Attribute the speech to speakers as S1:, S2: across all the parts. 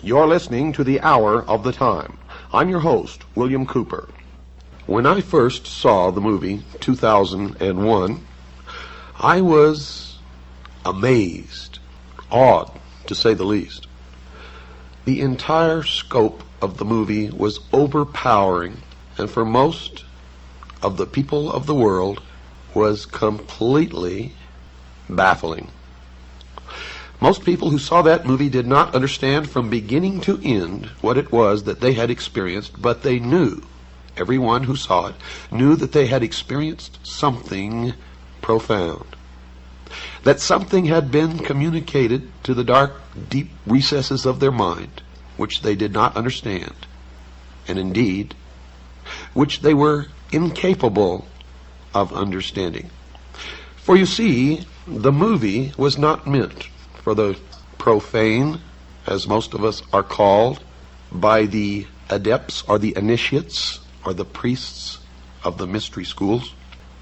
S1: You're listening to The Hour of the Time. I'm your host, William Cooper. When I first saw the movie 2001, I was amazed, awed, to say the least. The entire scope of the movie was overpowering, and for most of the people of the world was completely baffling. Most people who saw that movie did not understand from beginning to end what it was that they had experienced, but they knew, everyone who saw it, knew that they had experienced something profound. That something had been communicated to the dark, deep recesses of their mind, which they did not understand, and indeed, which they were incapable of understanding. For you see, the movie was not meant for the profane, as most of us are called, by the adepts or the initiates or the priests of the mystery schools.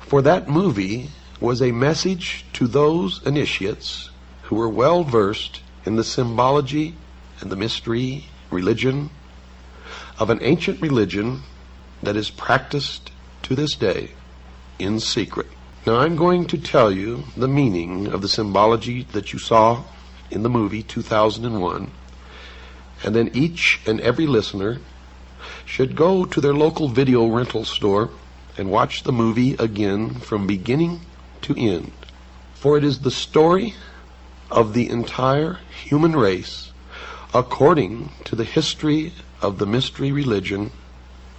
S1: For that movie was a message to those initiates who were well versed in the symbology and the mystery religion of an ancient religion that is practiced to this day in secret. Now I'm going to tell you the meaning of the symbology that you saw in the movie 2001, and then each and every listener should go to their local video rental store and watch the movie again from beginning to end. For it is the story of the entire human race according to the history of the mystery religion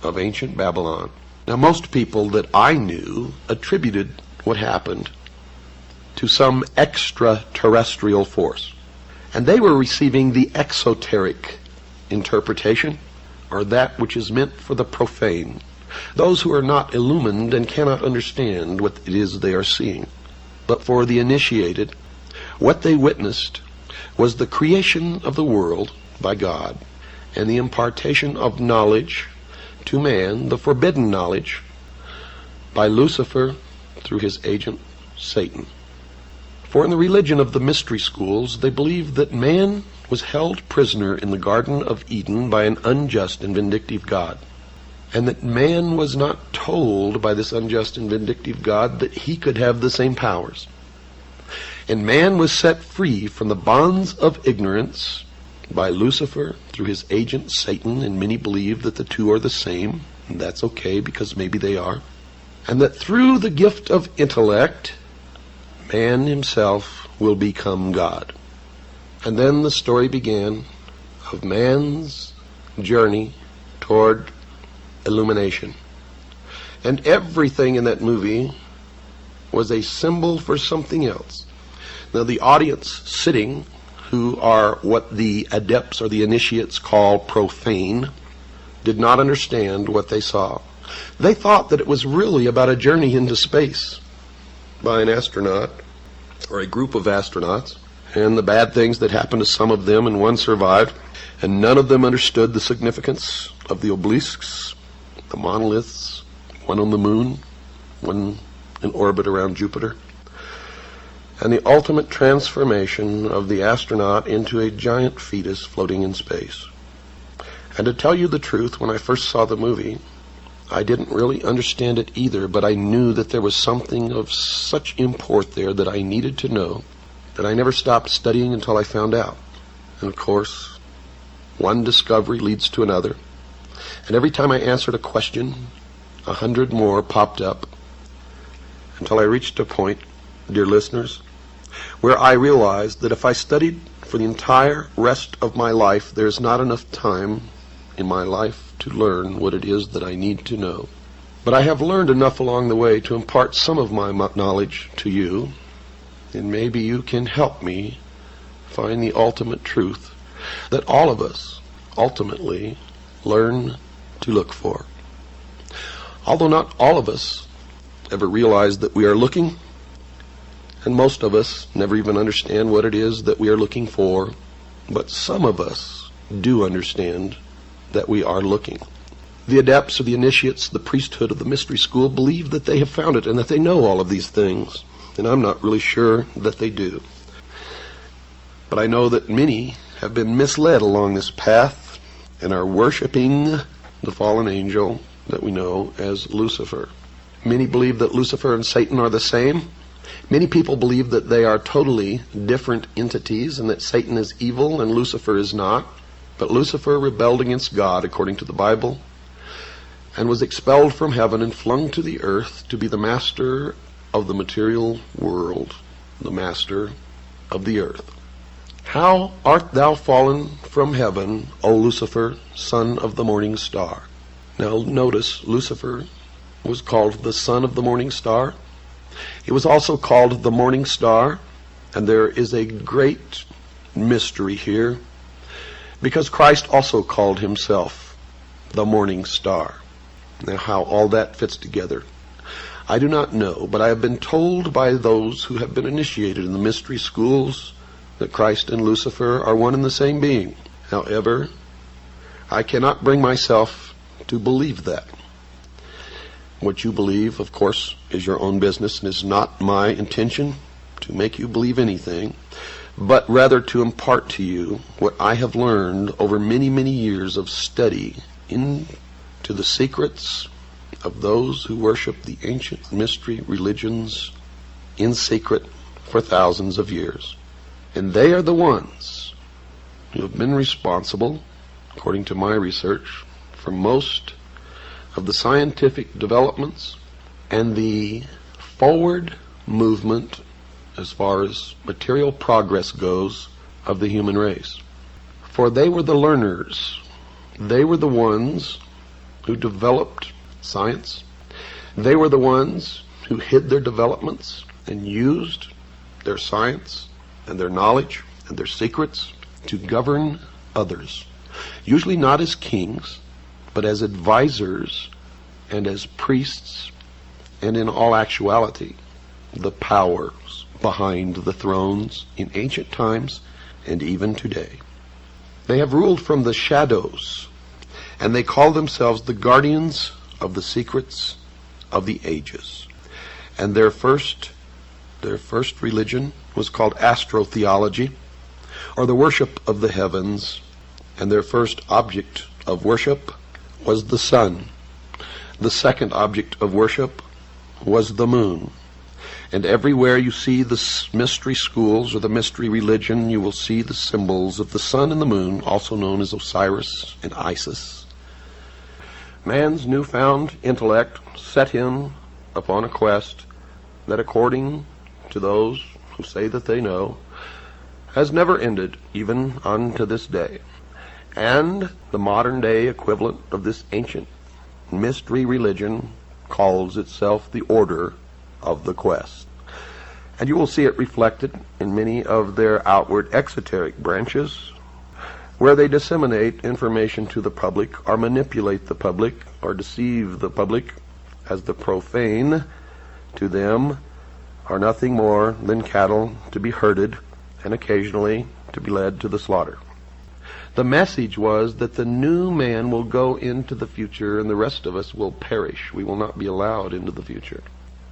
S1: of ancient Babylon. Now, most people that I knew attributed what happened to some extraterrestrial force, and they were receiving the exoteric interpretation, or that which is meant for the profane, those who are not illumined and cannot understand what it is they are seeing. But for the initiated, what they witnessed was the creation of the world by God and the impartation of knowledge to man, the forbidden knowledge, by Lucifer through his agent Satan. For in the religion of the mystery schools, they believed that man was held prisoner in the Garden of Eden by an unjust and vindictive God, and that man was not told by this unjust and vindictive God that he could have the same powers. And man was set free from the bonds of ignorance by Lucifer through his agent Satan, and many believe that the two are the same, and that's okay because maybe they are. And that through the gift of intellect, man himself will become God. And then the story began of man's journey toward illumination. And everything in that movie was a symbol for something else. Now the audience sitting, who are what the adepts or the initiates call profane, did not understand what they saw. They thought that it was really about a journey into space by an astronaut or a group of astronauts, and the bad things that happened to some of them, and one survived, and none of them understood the significance of the obelisks, the monoliths, one on the moon, one in orbit around Jupiter, and the ultimate transformation of the astronaut into a giant fetus floating in space. And to tell you the truth, when I first saw the movie, I didn't really understand it either, but I knew that there was something of such import there that I needed to know, that I never stopped studying until I found out. And of course, one discovery leads to another, and every time I answered a question, 100 more popped up, until I reached a point, dear listeners, where I realized that if I studied for the entire rest of my life, there's not enough time in my life to learn what it is that I need to know. But I have learned enough along the way to impart some of my knowledge to you, and maybe you can help me find the ultimate truth that all of us ultimately learn to look for. Although not all of us ever realize that we are looking, and most of us never even understand what it is that we are looking for, but some of us do understand that we are looking. The adepts or the initiates, the priesthood of the mystery school, believe that they have found it and that they know all of these things, and I'm not really sure that they do. But I know that many have been misled along this path and are worshiping the fallen angel that we know as Lucifer. Many believe that Lucifer and Satan are the same. Many people believe that they are totally different entities and that Satan is evil and Lucifer is not. But Lucifer rebelled against God, according to the Bible, and was expelled from heaven and flung to the earth to be the master of the material world, the master of the earth. How art thou fallen from heaven, O Lucifer, son of the morning star? Now notice, Lucifer was called the son of the morning star. He was also called the morning star, and there is a great mystery here, because Christ also called himself the morning star. Now how all that fits together, I do not know, but I have been told by those who have been initiated in the mystery schools that Christ and Lucifer are one and the same being. However, I cannot bring myself to believe that. What you believe, of course, is your own business, and is not my intention to make you believe anything, but rather to impart to you what I have learned over many, many years of study into the secrets of those who worship the ancient mystery religions in secret for thousands of years. And they are the ones who have been responsible, according to my research, for most of the scientific developments and the forward movement as far as material progress goes of the human race. For they were the learners. They were the ones who developed science. They were the ones who hid their developments and used their science and their knowledge and their secrets to govern others. Usually not as kings, but as advisors and as priests, and in all actuality, the powers behind the thrones in ancient times and even today. They have ruled from the shadows, and they call themselves the guardians of the secrets of the ages. And their first religion was called astrotheology, or the worship of the heavens, and their first object of worship was the sun. The second object of worship was the moon. And everywhere you see the mystery schools or the mystery religion, you will see the symbols of the sun and the moon, also known as Osiris and Isis. Man's newfound intellect set him upon a quest that, according to those who say that they know, has never ended, even unto this day. And the modern day equivalent of this ancient mystery religion calls itself the Order of the Quest. And you will see it reflected in many of their outward exoteric branches, where they disseminate information to the public, or manipulate the public, or deceive the public, as the profane to them are nothing more than cattle to be herded and occasionally to be led to the slaughter. The message was that the new man will go into the future and the rest of us will perish. We will not be allowed into the future.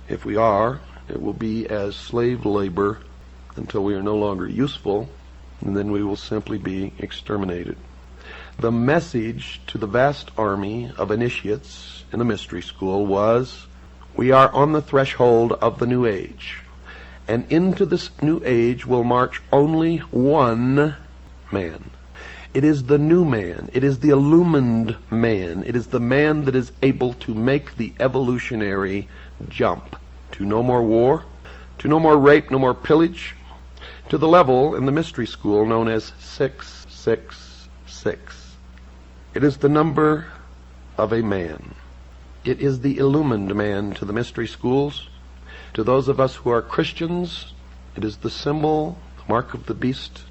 S1: If we are, it will be as slave labor until we are no longer useful, and then we will simply be exterminated. The message to the vast army of initiates in the mystery school was, we are on the threshold of the new age, and into this new age will march only one man. It is the new man. It is the illumined man. It is the man that is able to make the evolutionary jump to no more war, to no more rape, no more pillage, to the level in the mystery school known as 666. It is the number of a man. It is the illumined man to the mystery schools. To those of us who are Christians, it is the symbol, the mark of the beast,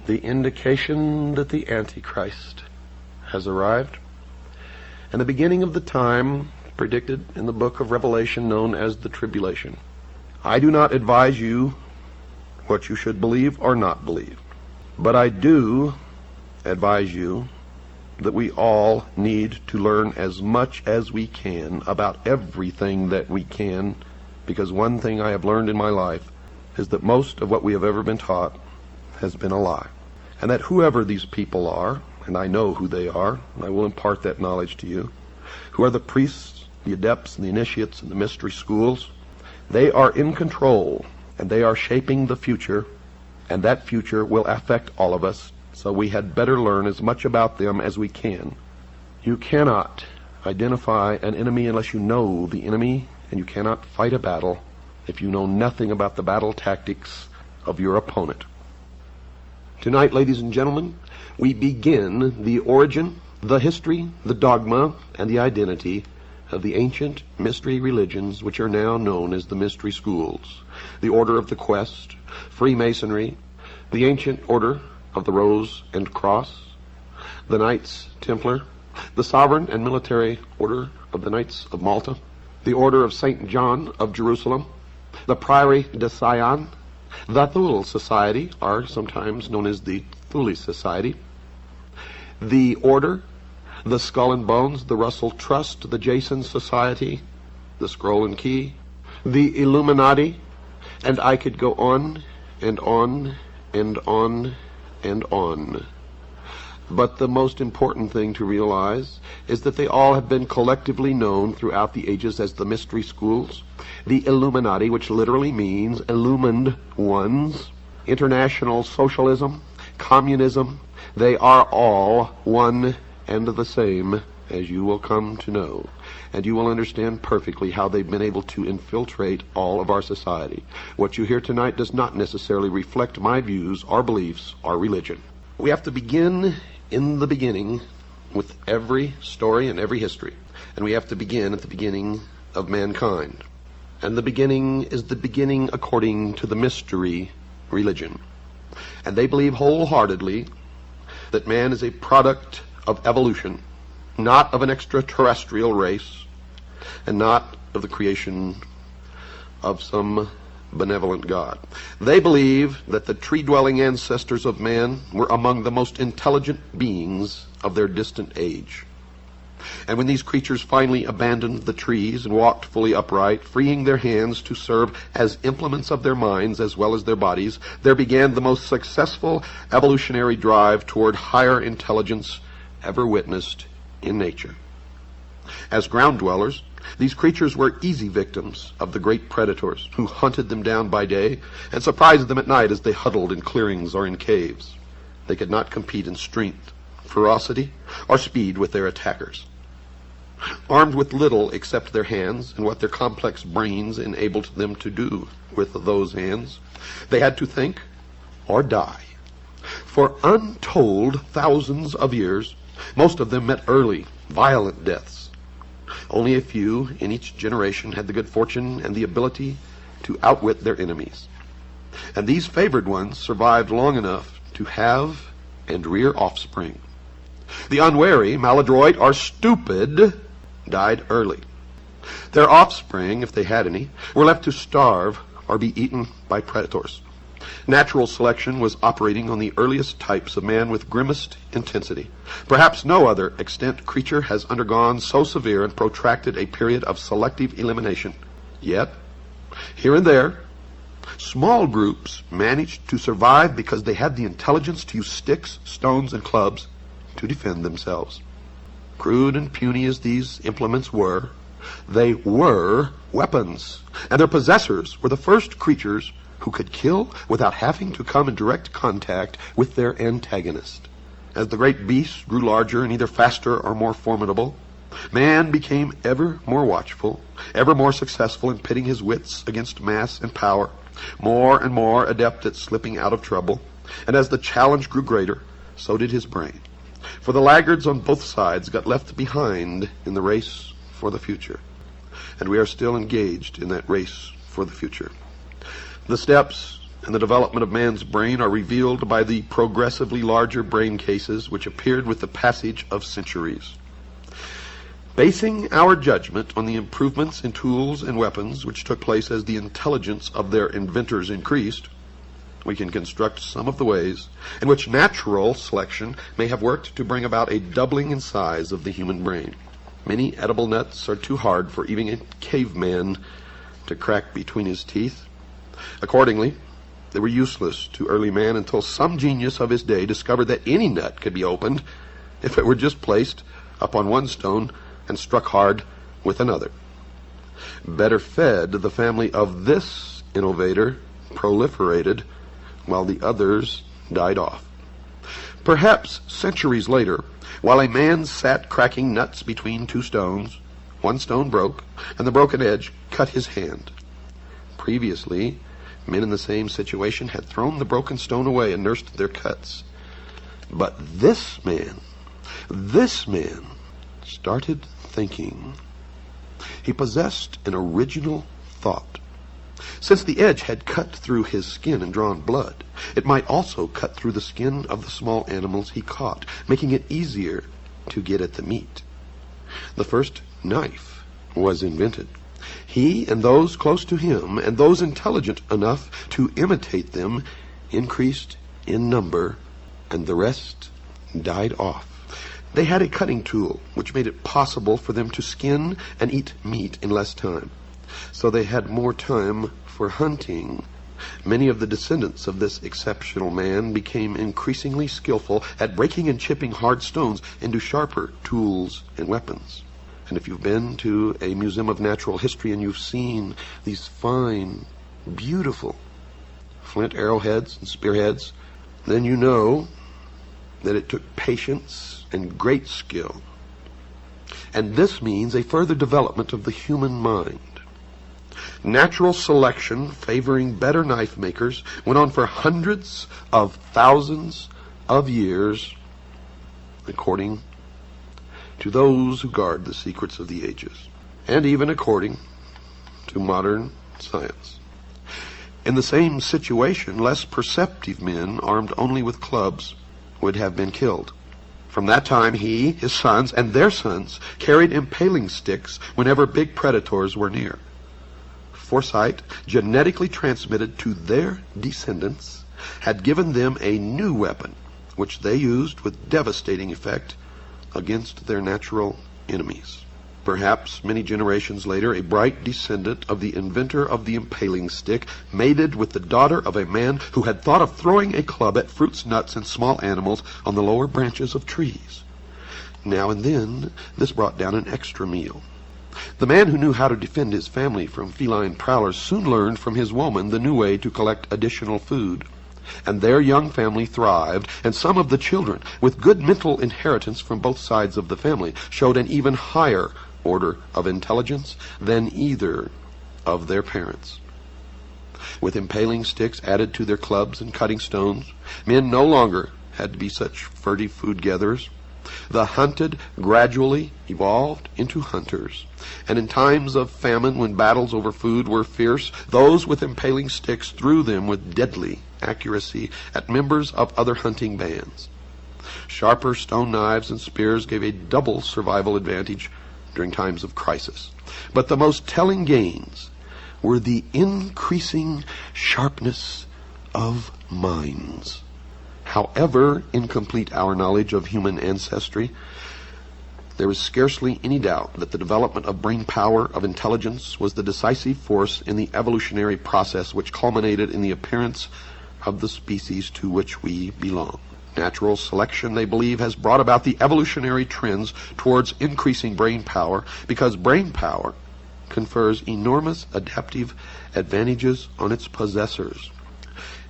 S1: the indication that the Antichrist has arrived, and the beginning of the time predicted in the book of Revelation known as the tribulation. I do not advise you what you should believe or not believe, but I do advise you that we all need to learn as much as we can about everything that we can, because one thing I have learned in my life is that most of what we have ever been taught has been a lie, and that whoever these people are, and I know who they are, and I will impart that knowledge to you, who are the priests, the adepts, and the initiates in the mystery schools, they are in control, and they are shaping the future, and that future will affect all of us, so we had better learn as much about them as we can. You cannot identify an enemy unless you know the enemy, and you cannot fight a battle if you know nothing about the battle tactics of your opponent. Tonight, ladies and gentlemen, we begin the origin, the history, the dogma, and the identity of the ancient mystery religions which are now known as the mystery schools, the Order of the Quest, Freemasonry, the ancient Order of the Rose and Cross, the Knights Templar, the Sovereign and Military Order of the Knights of Malta, the Order of St. John of Jerusalem, the Priory de Sion, the Thule Society, are sometimes known as the Thule Society, the Order, the Skull and Bones, the Russell Trust, the Jason Society, the Scroll and Key, the Illuminati, and I could go on and on and on and on. But the most important thing to realize is that they all have been collectively known throughout the ages as the mystery schools, the Illuminati, which literally means illumined ones, international socialism, communism. They are all one and the same, as you will come to know, and you will understand perfectly how they've been able to infiltrate all of our society. What you hear tonight does not necessarily reflect my views or beliefs or religion. We have to begin in the beginning with every story and every history, and we have to begin at the beginning of mankind. And the beginning is the beginning according to the mystery religion. And they believe wholeheartedly that man is a product of evolution, not of an extraterrestrial race, and not of the creation of some benevolent God. They believe that the tree-dwelling ancestors of man were among the most intelligent beings of their distant age. And when these creatures finally abandoned the trees and walked fully upright, freeing their hands to serve as implements of their minds as well as their bodies, there began the most successful evolutionary drive toward higher intelligence ever witnessed in nature. As ground dwellers, these creatures were easy victims of the great predators who hunted them down by day and surprised them at night as they huddled in clearings or in caves. They could not compete in strength, ferocity, or speed with their attackers. Armed with little except their hands and what their complex brains enabled them to do with those hands, they had to think or die. For untold thousands of years, most of them met early, violent deaths. Only a few in each generation had the good fortune and the ability to outwit their enemies. And these favored ones survived long enough to have and rear offspring. The unwary, maladroit, or stupid died early. Their offspring, if they had any, were left to starve or be eaten by predators. Natural selection was operating on the earliest types of man with grimmest intensity. Perhaps no other extant creature has undergone so severe and protracted a period of selective elimination. Yet, here and there, small groups managed to survive because they had the intelligence to use sticks, stones, and clubs to defend themselves. Crude and puny as these implements were, they were weapons, and their possessors were the first creatures who could kill without having to come in direct contact with their antagonist. As the great beasts grew larger and either faster or more formidable, man became ever more watchful, ever more successful in pitting his wits against mass and power, more and more adept at slipping out of trouble, and as the challenge grew greater, so did his brain. For the laggards on both sides got left behind in the race for the future. And we are still engaged in that race for the future. The steps in the development of man's brain are revealed by the progressively larger brain cases which appeared with the passage of centuries. Basing our judgment on the improvements in tools and weapons which took place as the intelligence of their inventors increased, we can construct some of the ways in which natural selection may have worked to bring about a doubling in size of the human brain. Many edible nuts are too hard for even a caveman to crack between his teeth. Accordingly, they were useless to early man until some genius of his day discovered that any nut could be opened if it were just placed upon one stone and struck hard with another. Better fed, the family of this innovator proliferated while the others died off. Perhaps centuries later, while a man sat cracking nuts between two stones, one stone broke, and the broken edge cut his hand. Previously, men in the same situation had thrown the broken stone away and nursed their cuts. But this man started thinking. He possessed an original thought. Since the edge had cut through his skin and drawn blood, it might also cut through the skin of the small animals he caught, making it easier to get at the meat. The first knife was invented. He and those close to him, and those intelligent enough to imitate them, increased in number, and the rest died off. They had a cutting tool which made it possible for them to skin and eat meat in less time. So they had more time for hunting. Many of the descendants of this exceptional man became increasingly skillful at breaking and chipping hard stones into sharper tools and weapons. And if you've been to a museum of natural history and you've seen these fine, beautiful flint arrowheads and spearheads, then you know that it took patience and great skill. And this means a further development of the human mind. Natural selection favoring better knife makers went on for hundreds of thousands of years, according to those who guard the secrets of the ages, and even according to modern science. In the same situation, less perceptive men, armed only with clubs, would have been killed. From that time, he, his sons, and their sons carried impaling sticks whenever big predators were near. Foresight, genetically transmitted to their descendants, had given them a new weapon, which they used with devastating effect against their natural enemies. Perhaps many generations later, a bright descendant of the inventor of the impaling stick mated with the daughter of a man who had thought of throwing a club at fruits, nuts, and small animals on the lower branches of trees. Now and then, this brought down an extra meal. The man who knew how to defend his family from feline prowlers soon learned from his woman the new way to collect additional food. And their young family thrived, and some of the children, with good mental inheritance from both sides of the family, showed an even higher order of intelligence than either of their parents. With impaling sticks added to their clubs and cutting stones, men no longer had to be such furtive food gatherers. The hunted gradually evolved into hunters, and in times of famine, when battles over food were fierce, those with impaling sticks threw them with deadly accuracy at members of other hunting bands. Sharper stone knives and spears gave a double survival advantage during times of crisis. But the most telling gains were the increasing sharpness of minds. However incomplete our knowledge of human ancestry, there is scarcely any doubt that the development of brain power, of intelligence, was the decisive force in the evolutionary process which culminated in the appearance of the species to which we belong. Natural selection, they believe, has brought about the evolutionary trends towards increasing brain power, because brain power confers enormous adaptive advantages on its possessors.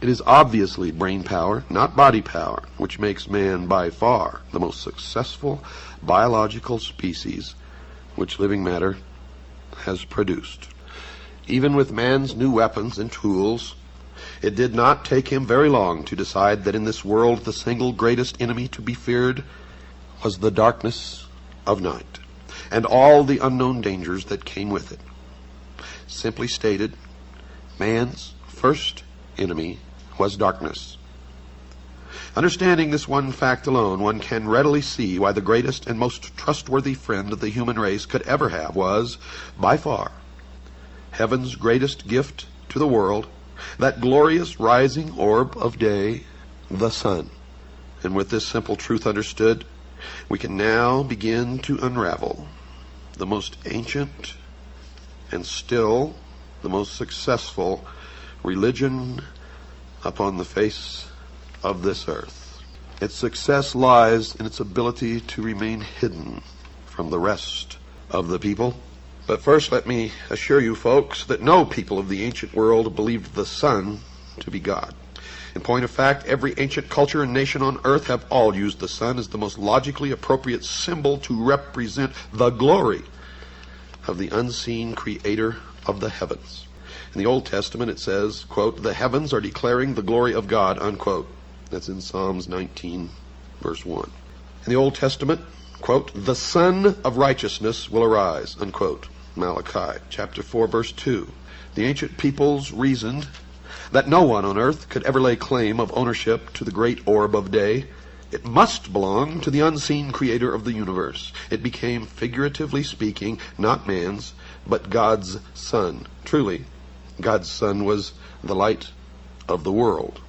S1: It is obviously brain power, not body power, which makes man by far the most successful biological species which living matter has produced. Even with man's new weapons and tools, it did not take him very long to decide that in this world the single greatest enemy to be feared was the darkness of night and all the unknown dangers that came with it. Simply stated, man's first enemy was darkness. Understanding this one fact alone, one can readily see why the greatest and most trustworthy friend the human race could ever have was, by far, heaven's greatest gift to the world, that glorious rising orb of day, the sun. And with this simple truth understood, we can now begin to unravel the most ancient and still the most successful religion upon the face of this earth. Its success lies in its ability to remain hidden from the rest of the people. But first, let me assure you folks that no people of the ancient world believed the sun to be God. In point of fact, every ancient culture and nation on earth have all used the sun as the most logically appropriate symbol to represent the glory of the unseen creator of the heavens. In the Old Testament it says, quote, "The heavens are declaring the glory of God," unquote. That's in Psalms 19, verse 1. In the Old Testament, quote, "The Sun of Righteousness will arise," unquote. Malachi chapter 4, verse 2. The ancient peoples reasoned that no one on earth could ever lay claim of ownership to the great orb of day. It must belong to the unseen creator of the universe. It became, figuratively speaking, not man's, but God's sun. Truly, God's sun was the light of the world.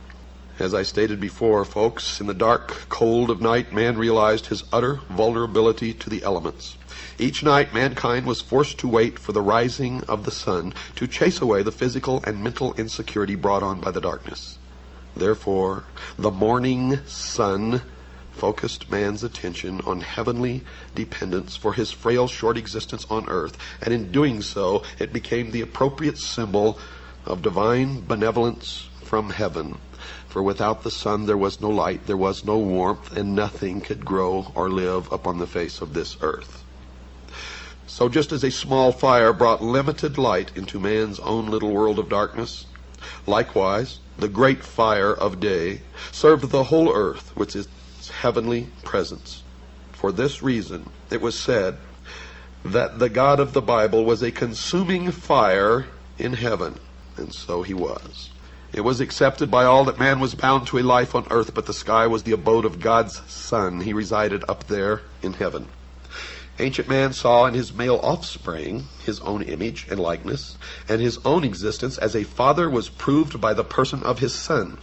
S1: As I stated before, folks, in the dark cold of night, man realized his utter vulnerability to the elements. Each night, mankind was forced to wait for the rising of the sun to chase away the physical and mental insecurity brought on by the darkness. Therefore, the morning sun focused man's attention on heavenly dependence for his frail, short existence on earth, and in doing so, it became the appropriate symbol of divine benevolence from heaven. For without the sun there was no light, there was no warmth, and nothing could grow or live upon the face of this earth. So just as a small fire brought limited light into man's own little world of darkness, likewise the great fire of day served the whole earth with its heavenly presence. For this reason it was said that the God of the Bible was a consuming fire in heaven, and so he was. It was accepted by all that man was bound to a life on earth, but the sky was the abode of God's Son. He resided up there in heaven. Ancient man saw in his male offspring his own image and likeness, and his own existence as a father was proved by the person of his son.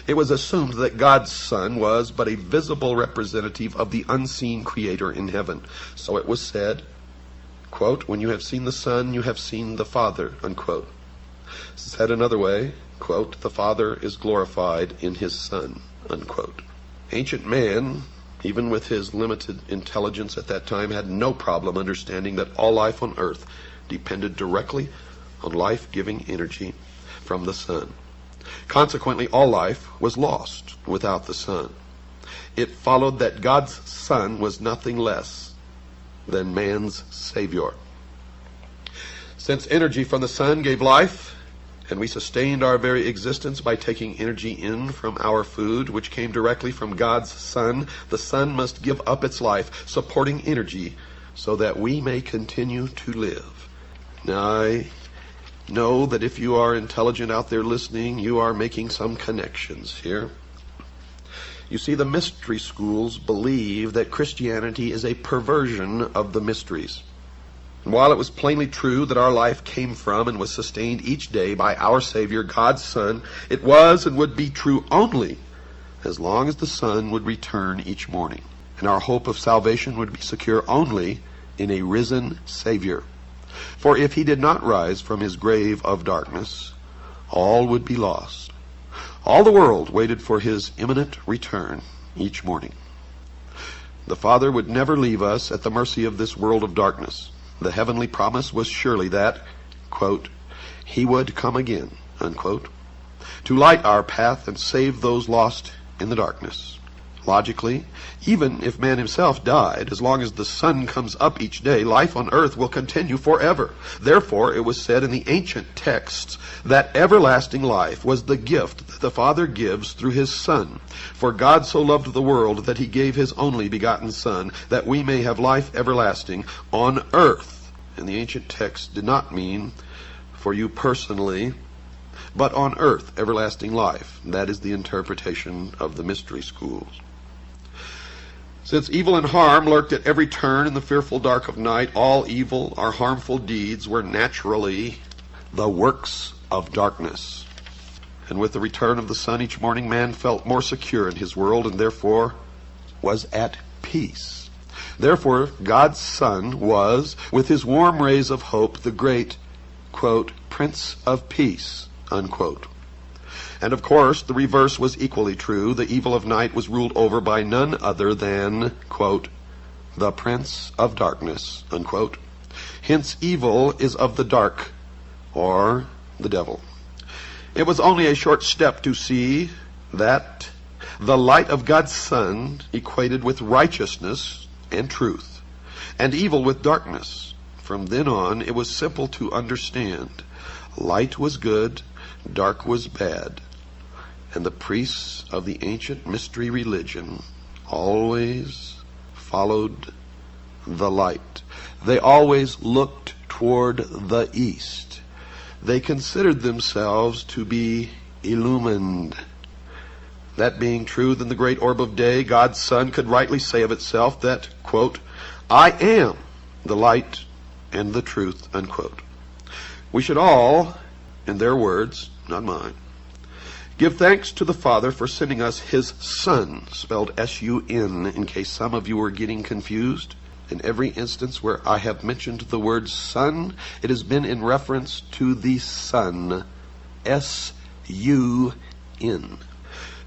S1: It was assumed that God's Son was but a visible representative of the unseen creator in heaven. So it was said, quote, "When you have seen the Son, you have seen the Father," unquote. Said another way, quote, "The Father is glorified in his Son," unquote. Ancient man, even with his limited intelligence at that time, had no problem understanding that all life on earth depended directly on life-giving energy from the sun. Consequently, all life was lost without the sun. It followed that God's Son was nothing less than man's Savior. Since energy from the sun gave life, and we sustained our very existence by taking energy in from our food, which came directly from God's Son, the sun must give up its life, supporting energy, so that we may continue to live. Now, I know that if you are intelligent out there listening, you are making some connections here. You see, the mystery schools believe that Christianity is a perversion of the mysteries. And while it was plainly true that our life came from and was sustained each day by our Savior, God's Son, it was and would be true only as long as the sun would return each morning. And our hope of salvation would be secure only in a risen Savior. For if he did not rise from his grave of darkness, all would be lost. All the world waited for his imminent return each morning. The Father would never leave us at the mercy of this world of darkness. The heavenly promise was surely that, quote, he would come again, unquote, to light our path and save those lost in the darkness. Logically, even if man himself died, as long as the sun comes up each day, life on earth will continue forever. Therefore, it was said in the ancient texts that everlasting life was the gift that the Father gives through his Son. For God so loved the world that he gave his only begotten Son, that we may have life everlasting on earth. And the ancient text did not mean for you personally, but on earth, everlasting life. That is the interpretation of the mystery schools. Since evil and harm lurked at every turn in the fearful dark of night, all evil or harmful deeds were naturally the works of darkness. And with the return of the sun each morning, man felt more secure in his world and therefore was at peace. Therefore, God's Son was, with his warm rays of hope, the great, quote, Prince of Peace, unquote. And of course, the reverse was equally true. The evil of night was ruled over by none other than, quote, the Prince of Darkness, unquote. Hence, evil is of the dark, or the devil. It was only a short step to see that the light of God's Son equated with righteousness and truth, and evil with darkness. From then on, it was simple to understand. Light was good, dark was bad. And the priests of the ancient mystery religion always followed the light. They always looked toward the east. They considered themselves to be illumined. That being true, then the great orb of day, God's Son, could rightly say of itself that, quote, I am the light and the truth, unquote. We should all, in their words, not mine, give thanks to the Father for sending us his Son, spelled S-U-N, in case some of you were getting confused. In every instance where I have mentioned the word Son, it has been in reference to the Son, S-U-N.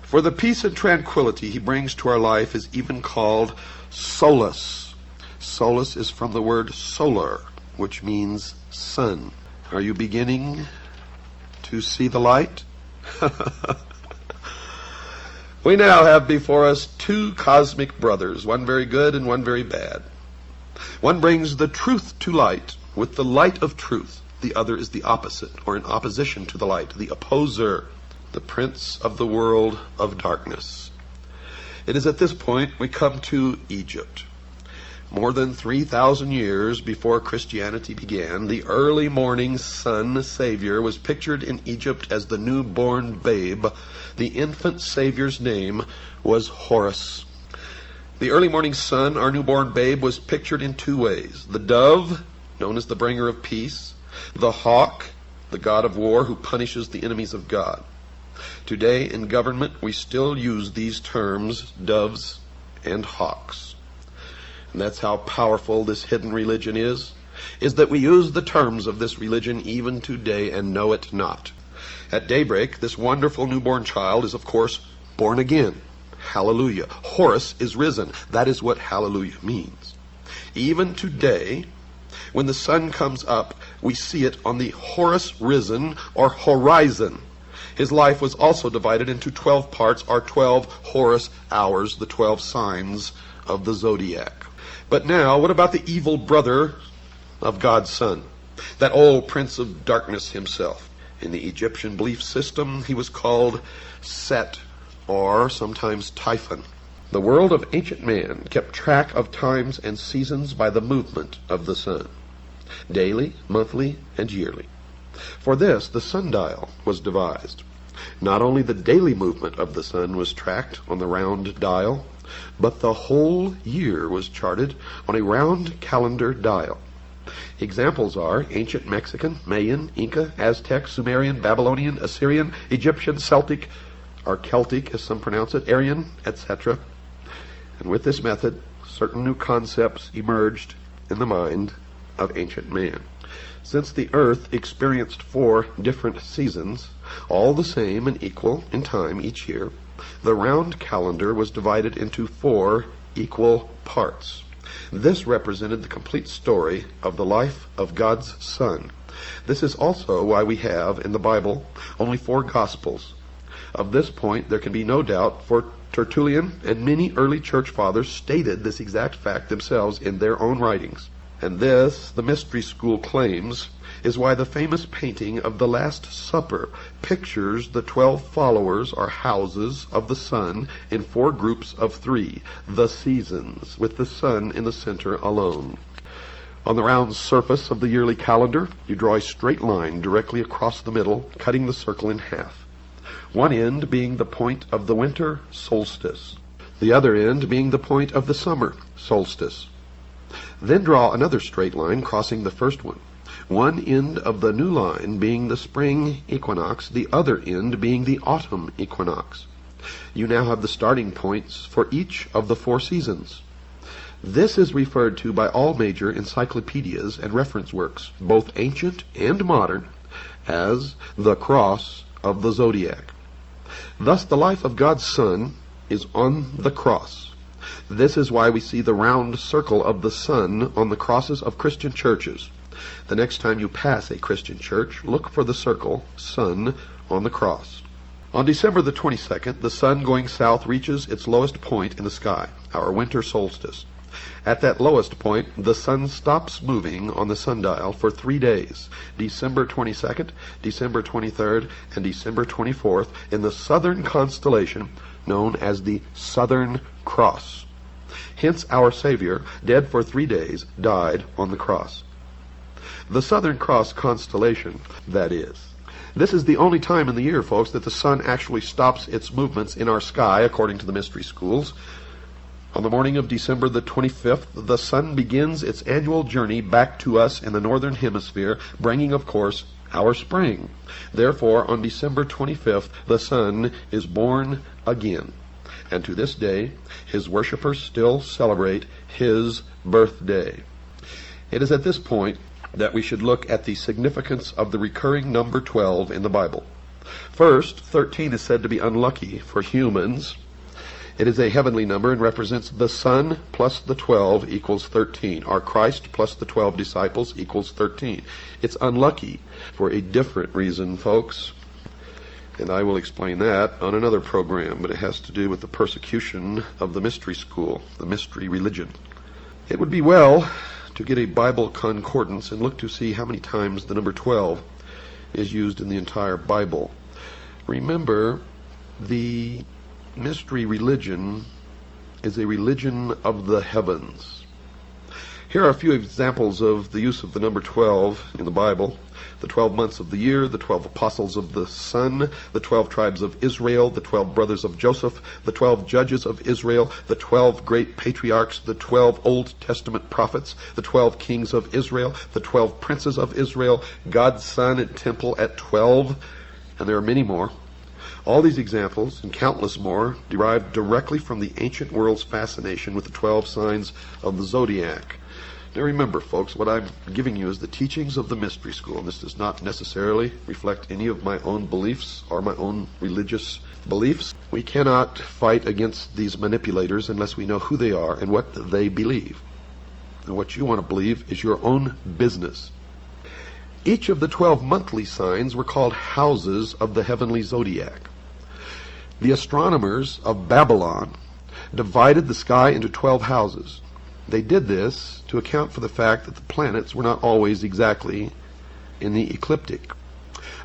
S1: For the peace and tranquility he brings to our life is even called solace. Solace is from the word solar, which means sun. Are you beginning to see the light? We now have before us two cosmic brothers, one very good and one very bad. One brings the truth to light with the light of truth. The other is the opposite, or in opposition to the light, the opposer, the prince of the world of darkness. It is at this point we come to Egypt. More than 3,000 years before Christianity began, the early morning sun Savior was pictured in Egypt as the newborn babe. The infant Savior's name was Horus. The early morning sun, our newborn babe, was pictured in two ways. The dove, known as the bringer of peace. The hawk, the god of war who punishes the enemies of God. Today in government we still use these terms, doves and hawks. And that's how powerful this hidden religion is that we use the terms of this religion even today and know it not. At daybreak, this wonderful newborn child is, of course, born again. Hallelujah. Horus is risen. That is what hallelujah means. Even today, when the sun comes up, we see it on the Horus risen or horizon. His life was also divided into 12 parts, or 12 Horus hours, the 12 signs of the zodiac. But now, what about the evil brother of God's Son? That old prince of darkness himself. In the Egyptian belief system, he was called Set, or sometimes Typhon. The world of ancient man kept track of times and seasons by the movement of the sun, daily, monthly, and yearly. For this, the sundial was devised. Not only the daily movement of the sun was tracked on the round dial, but the whole year was charted on a round calendar dial. Examples are ancient Mexican, Mayan, Inca, Aztec, Sumerian, Babylonian, Assyrian, Egyptian, Celtic, or Celtic as some pronounce it, Aryan, etc. And with this method, certain new concepts emerged in the mind of ancient man. Since the earth experienced 4 different seasons, all the same and equal in time each year, the round calendar was divided into 4 equal parts. This represented the complete story of the life of God's Son. This is also why we have in the Bible only 4 Gospels. Of this point there can be no doubt, for Tertullian and many early church fathers stated this exact fact themselves in their own writings. And this, the mystery school claims, is why the famous painting of the Last Supper pictures the 12 followers or houses of the sun in 4 groups of 3, the seasons, with the sun in the center alone. On the round surface of the yearly calendar, you draw a straight line directly across the middle, cutting the circle in half. One end being the point of the winter solstice, the other end being the point of the summer solstice. Then draw another straight line crossing the first one end of the new line being the spring equinox, the other end being the autumn equinox. You now have the starting points for each of the 4 seasons. This is referred to by all major encyclopedias and reference works, both ancient and modern, as the cross of the zodiac. Thus the life of God's Son is on the cross. This is why we see the round circle of the sun on the crosses of Christian churches. The next time you pass a Christian church, look for the circle, sun, on the cross. On December the 22nd, the sun going south reaches its lowest point in the sky, our winter solstice. At that lowest point, the sun stops moving on the sundial for 3 days, December 22nd, December 23rd, and December 24th, in the southern constellation known as the Southern Cross. Hence our Savior, dead for 3 days, died on the cross. The Southern Cross constellation, that is. This is the only time in the year, folks, that the sun actually stops its movements in our sky, according to the mystery schools. On the morning of December the 25th, the sun begins its annual journey back to us in the northern hemisphere, bringing, of course, our spring. Therefore, on December 25th, the sun is born again. And to this day, his worshippers still celebrate his birthday. It is at this point that we should look at the significance of the recurring number 12 in the Bible. First, 13 is said to be unlucky for humans. It is a heavenly number and represents the Son plus the 12 equals 13, or Christ plus the 12 disciples equals 13. It's unlucky for a different reason, folks, and I will explain that on another program, but it has to do with the persecution of the mystery school, the mystery religion. It would be well to get a Bible concordance and look to see how many times the number 12 is used in the entire Bible. Remember, the mystery religion is a religion of the heavens. Here are a few examples of the use of the number 12 in the Bible. The 12 months of the year, the 12 apostles of the sun, the 12 tribes of Israel, the 12 brothers of Joseph, the 12 judges of Israel, the 12 great patriarchs, the 12 Old Testament prophets, the 12 kings of Israel, the 12 princes of Israel, God's Son and temple at 12, and there are many more. All these examples, and countless more, derived directly from the ancient world's fascination with the 12 signs of the zodiac. Now remember, folks, what I'm giving you is the teachings of the mystery school. This does not necessarily reflect any of my own beliefs or my own religious beliefs. We cannot fight against these manipulators unless we know who they are and what they believe. And what you want to believe is your own business. Each of the 12 monthly signs were called houses of the heavenly zodiac. The astronomers of Babylon divided the sky into 12 houses. They did this to account for the fact that the planets were not always exactly in the ecliptic,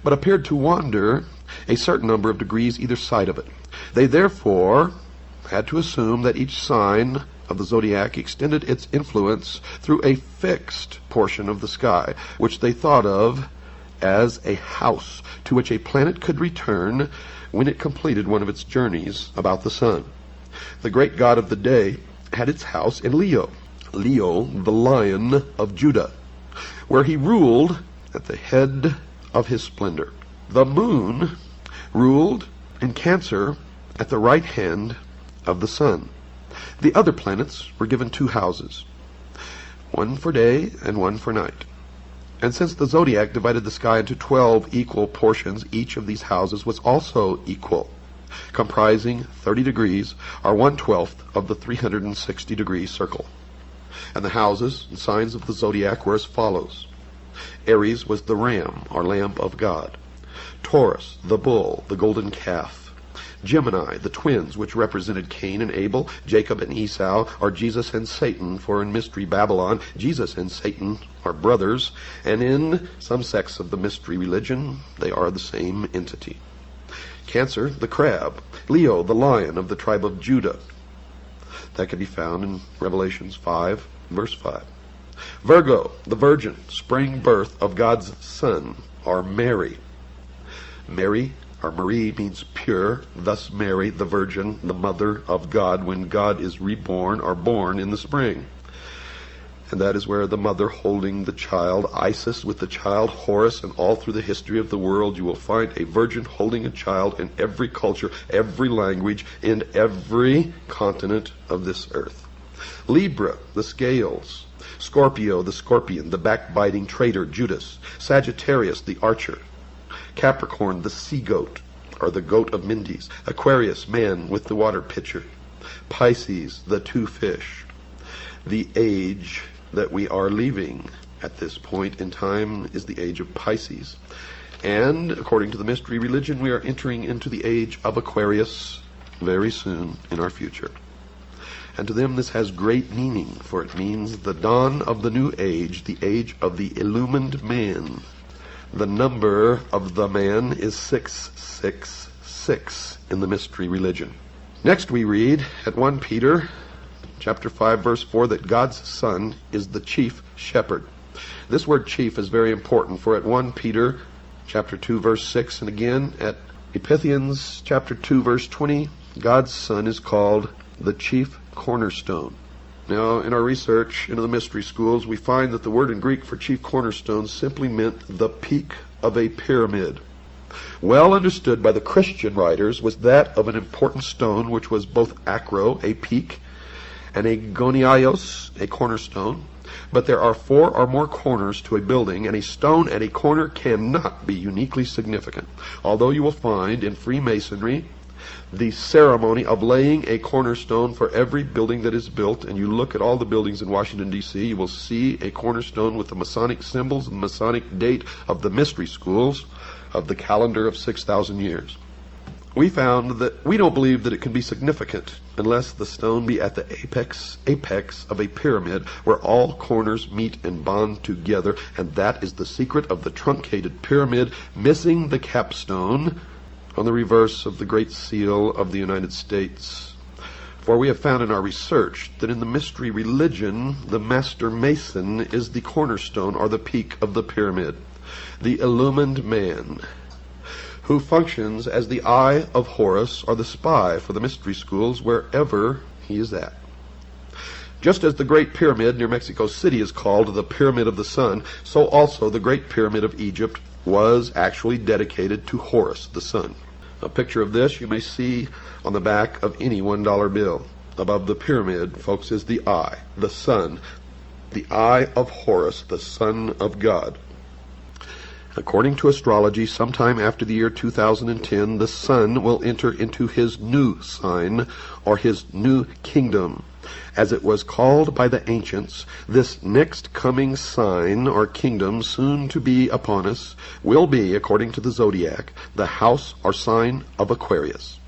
S1: but appeared to wander a certain number of degrees either side of it. They therefore had to assume that each sign of the zodiac extended its influence through a fixed portion of the sky, which they thought of as a house to which a planet could return when it completed one of its journeys about the sun. The great god of the day had its house in Leo, the Lion of Judah, where he ruled at the head of his splendor. The moon ruled in Cancer at the right hand of the sun. The other planets were given 2 houses, one for day and one for night. And since the zodiac divided the sky into 12 equal portions, each of these houses was also equal, comprising 30 degrees, or 1/12 of the 360-degree circle. And the houses and signs of the zodiac were as follows. Aries was the ram, or lamb of God. Taurus, the bull, the golden calf. Gemini, the twins, which represented Cain and Abel, Jacob and Esau, are Jesus and Satan, for in Mystery Babylon, Jesus and Satan are brothers, and in some sects of the mystery religion, they are the same entity. Cancer, the crab. Leo, the lion of the tribe of Judah. That can be found in Revelations 5, verse 5. Virgo, the virgin, spring birth of God's Son, or Mary. Mary, or Marie, means pure, thus Mary, the virgin, the mother of God, when God is reborn or born in the spring. And that is where the mother holding the child, Isis with the child, Horus, and all through the history of the world, you will find a virgin holding a child in every culture, every language, in every continent of this earth. Libra, the scales. Scorpio, the scorpion, the backbiting traitor, Judas. Sagittarius, the archer. Capricorn, the sea-goat, or the goat of Mendes. Aquarius, man with the water pitcher. Pisces, the two fish. The age that we are leaving at this point in time is the age of Pisces. And according to the mystery religion, we are entering into the age of Aquarius very soon in our future. And to them this has great meaning, for it means the dawn of the new age, the age of the illumined man. The number of the man is 666 in the mystery religion. Next we read at 1 Peter chapter 5, verse 4, that God's Son is the chief shepherd. This word chief is very important, for at 1 Peter chapter 2, verse 6, and again at Ephesians chapter 2, verse 20, God's Son is called the chief cornerstone. Now, in our research into the mystery schools, we find that the word in Greek for chief cornerstone simply meant the peak of a pyramid. Well understood by the Christian writers was that of an important stone which was both acro, a peak, and a goniaios, a cornerstone. But there are 4 or more corners to a building, and a stone at a corner cannot be uniquely significant. Although you will find in Freemasonry the ceremony of laying a cornerstone for every building that is built, and you look at all the buildings in Washington, D.C., you will see a cornerstone with the Masonic symbols and Masonic date of the mystery schools of the calendar of 6,000 years. We found that we don't believe that it can be significant unless the stone be at the apex of a pyramid where all corners meet and bond together, and that is the secret of the truncated pyramid, missing the capstone on the reverse of the Great Seal of the United States. For we have found in our research that in the mystery religion, the Master Mason is the cornerstone or the peak of the pyramid, the illumined man, who functions as the eye of Horus or the spy for the mystery schools wherever he is at. Just as the Great Pyramid near Mexico City is called the Pyramid of the Sun, so also the Great Pyramid of Egypt was actually dedicated to Horus, the sun. A picture of this you may see on the back of any $1 bill. Above the pyramid, folks, is the eye, the sun, the eye of Horus, the son of God. According to astrology, sometime after the year 2010, the sun will enter into his new sign, or his new kingdom. As it was called by the ancients, this next coming sign or kingdom soon to be upon us will be, according to the zodiac, the house or sign of Aquarius.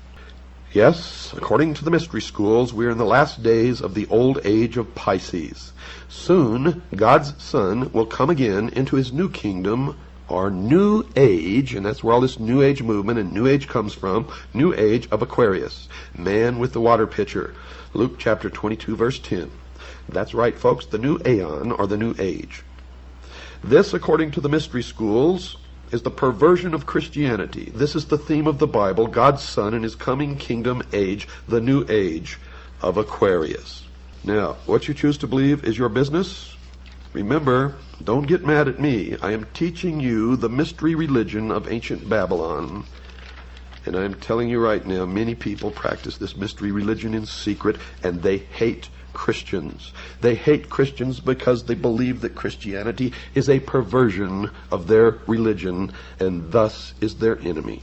S1: Yes, according to the mystery schools, we are in the last days of the old age of Pisces. Soon, God's Son will come again into his new kingdom, or new age, and that's where all this new age movement and new age comes from, new age of Aquarius, man with the water pitcher. Luke chapter 22, verse 10. That's right, folks, the new aeon, or the new age. This, according to the mystery schools, is the perversion of Christianity. This is the theme of the Bible, God's Son and his coming kingdom age, the new age of Aquarius. Now, what you choose to believe is your business. Remember, don't get mad at me. I am teaching you the mystery religion of ancient Babylon. And I am telling you right now, many people practice this mystery religion in secret, and they hate Christians. They hate Christians because they believe that Christianity is a perversion of their religion, and thus is their enemy.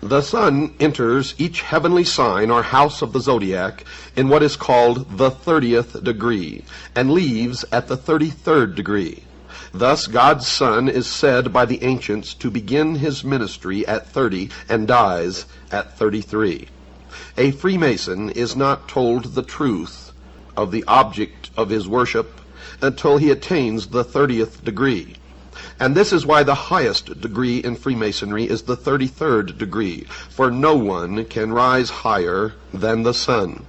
S1: The sun enters each heavenly sign or house of the zodiac in what is called the 30th degree, and leaves at the 33rd degree. Thus God's Son is said by the ancients to begin his ministry at 30 and dies at 33. A Freemason is not told the truth of the object of his worship until he attains the 30th degree. And this is why the highest degree in Freemasonry is the 33rd degree, for no one can rise higher than the sun.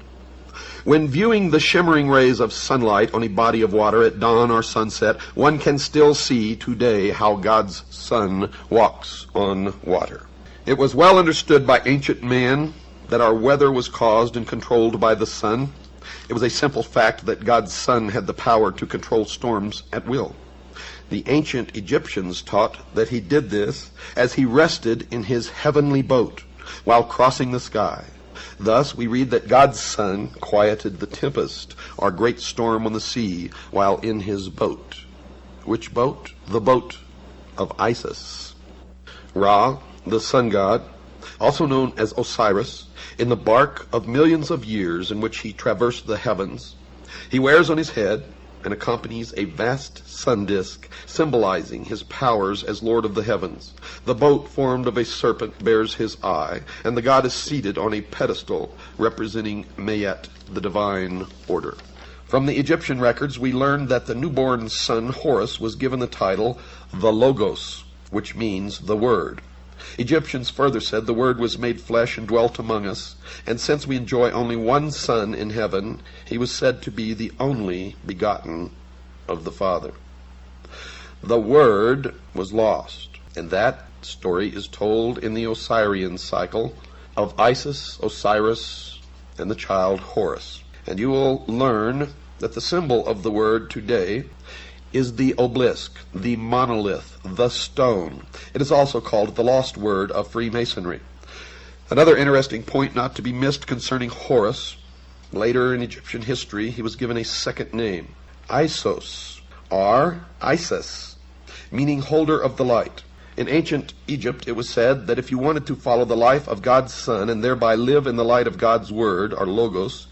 S1: When viewing the shimmering rays of sunlight on a body of water at dawn or sunset, one can still see today how God's Son walks on water. It was well understood by ancient man that our weather was caused and controlled by the sun. It was a simple fact that God's Son had the power to control storms at will. The ancient Egyptians taught that he did this as he rested in his heavenly boat while crossing the sky. Thus we read that God's Son quieted the tempest, or great storm on the sea, while in his boat. Which boat? The boat of Isis. Ra, the sun god, also known as Osiris, in the bark of millions of years in which he traversed the heavens, he wears on his head and accompanies a vast sun disk, symbolizing his powers as Lord of the heavens. The boat formed of a serpent bears his eye, and the god is seated on a pedestal representing Mayet, the divine order. From the Egyptian records, we learn that the newborn son Horus was given the title the Logos, which means the Word. Egyptians further said the Word was made flesh and dwelt among us, and since we enjoy only one Son in heaven, he was said to be the only begotten of the Father. The Word was lost, and that story is told in the Osirian cycle of Isis, Osiris, and the child Horus. And you will learn that the symbol of the Word today is the obelisk, the monolith, the stone. It is also called the lost word of Freemasonry. Another interesting point not to be missed concerning Horus, later in Egyptian history he was given a second name, Isos, or Isis, meaning holder of the light. In ancient Egypt it was said that if you wanted to follow the life of God's Son and thereby live in the light of God's Word, or Logos,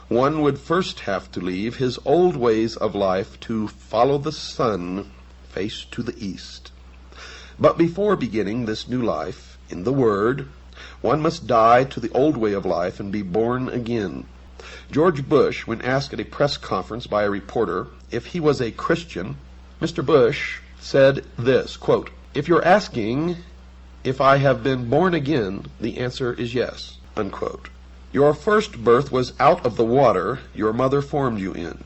S1: one would first have to leave his old ways of life to follow the sun face to the east. But before beginning this new life in the Word, one must die to the old way of life and be born again. George Bush, when asked at a press conference by a reporter if he was a Christian, Mr. Bush said this, quote, "If you're asking if I have been born again, the answer is yes," unquote. Your first birth was out of the water your mother formed you in.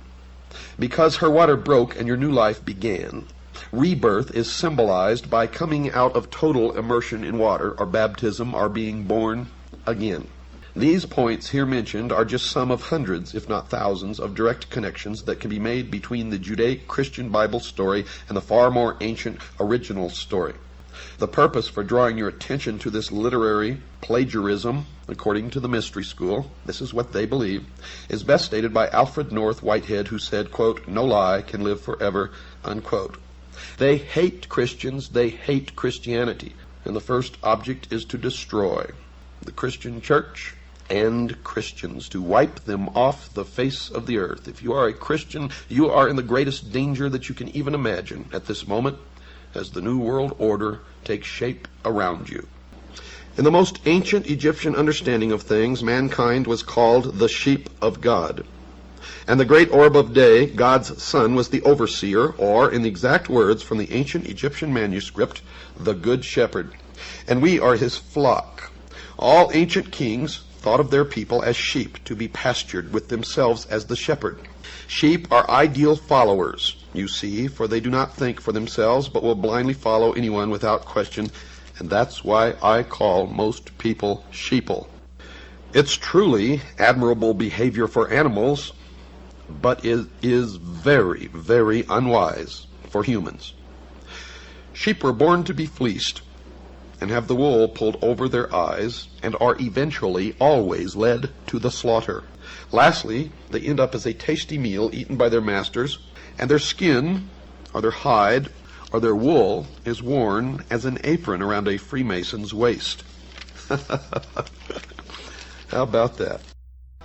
S1: Because her water broke and your new life began, rebirth is symbolized by coming out of total immersion in water, or baptism, or being born again. These points here mentioned are just some of hundreds, if not thousands, of direct connections that can be made between the Judaic-Christian Bible story and the far more ancient original story. The purpose for drawing your attention to this literary plagiarism, according to the Mystery School, this is what they believe, is best stated by Alfred North Whitehead, who said, quote, "No lie can live forever," unquote. They hate Christians, they hate Christianity, and the first object is to destroy the Christian church and Christians, to wipe them off the face of the earth. If you are a Christian, you are in the greatest danger that you can even imagine at this moment, as the New World Order takes shape around you. In the most ancient Egyptian understanding of things, mankind was called the sheep of God. And the great orb of day, God's Son, was the overseer, or, in the exact words from the ancient Egyptian manuscript, the Good Shepherd. And we are his flock. All ancient kings thought of their people as sheep to be pastured with themselves as the shepherd. Sheep are ideal followers, you see, for they do not think for themselves, but will blindly follow anyone without question, and that's why I call most people sheeple. It's truly admirable behavior for animals, but it is very, very unwise for humans. Sheep were born to be fleeced and have the wool pulled over their eyes, and are eventually always led to the slaughter. Lastly, they end up as a tasty meal eaten by their masters, and their skin, or their hide, or their wool is worn as an apron around a Freemason's waist. How about that?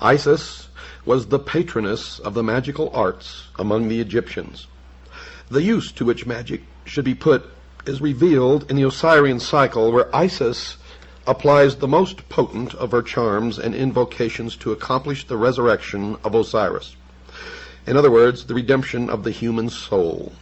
S1: Isis was the patroness of the magical arts among the Egyptians. The use to which magic should be put is revealed in the Osirian cycle, where Isis applies the most potent of her charms and invocations to accomplish the resurrection of Osiris. In other words, the redemption of the human soul.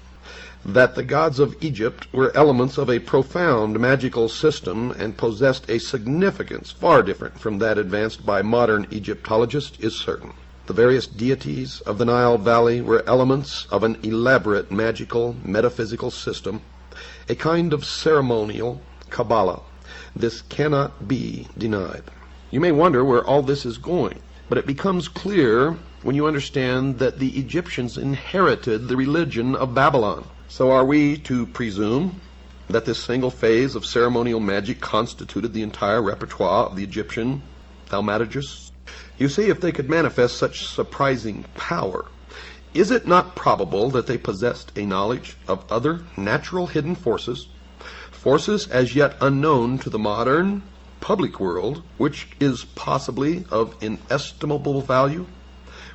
S1: That the gods of Egypt were elements of a profound magical system and possessed a significance far different from that advanced by modern Egyptologists is certain. The various deities of the Nile Valley were elements of an elaborate magical, metaphysical system, a kind of ceremonial Kabbalah. This cannot be denied. You may wonder where all this is going, but it becomes clear when you understand that the Egyptians inherited the religion of Babylon. So are we to presume that this single phase of ceremonial magic constituted the entire repertoire of the Egyptian thaumaturgists? You see, if they could manifest such surprising power, is it not probable that they possessed a knowledge of other natural hidden forces, forces as yet unknown to the modern public world, which is possibly of inestimable value,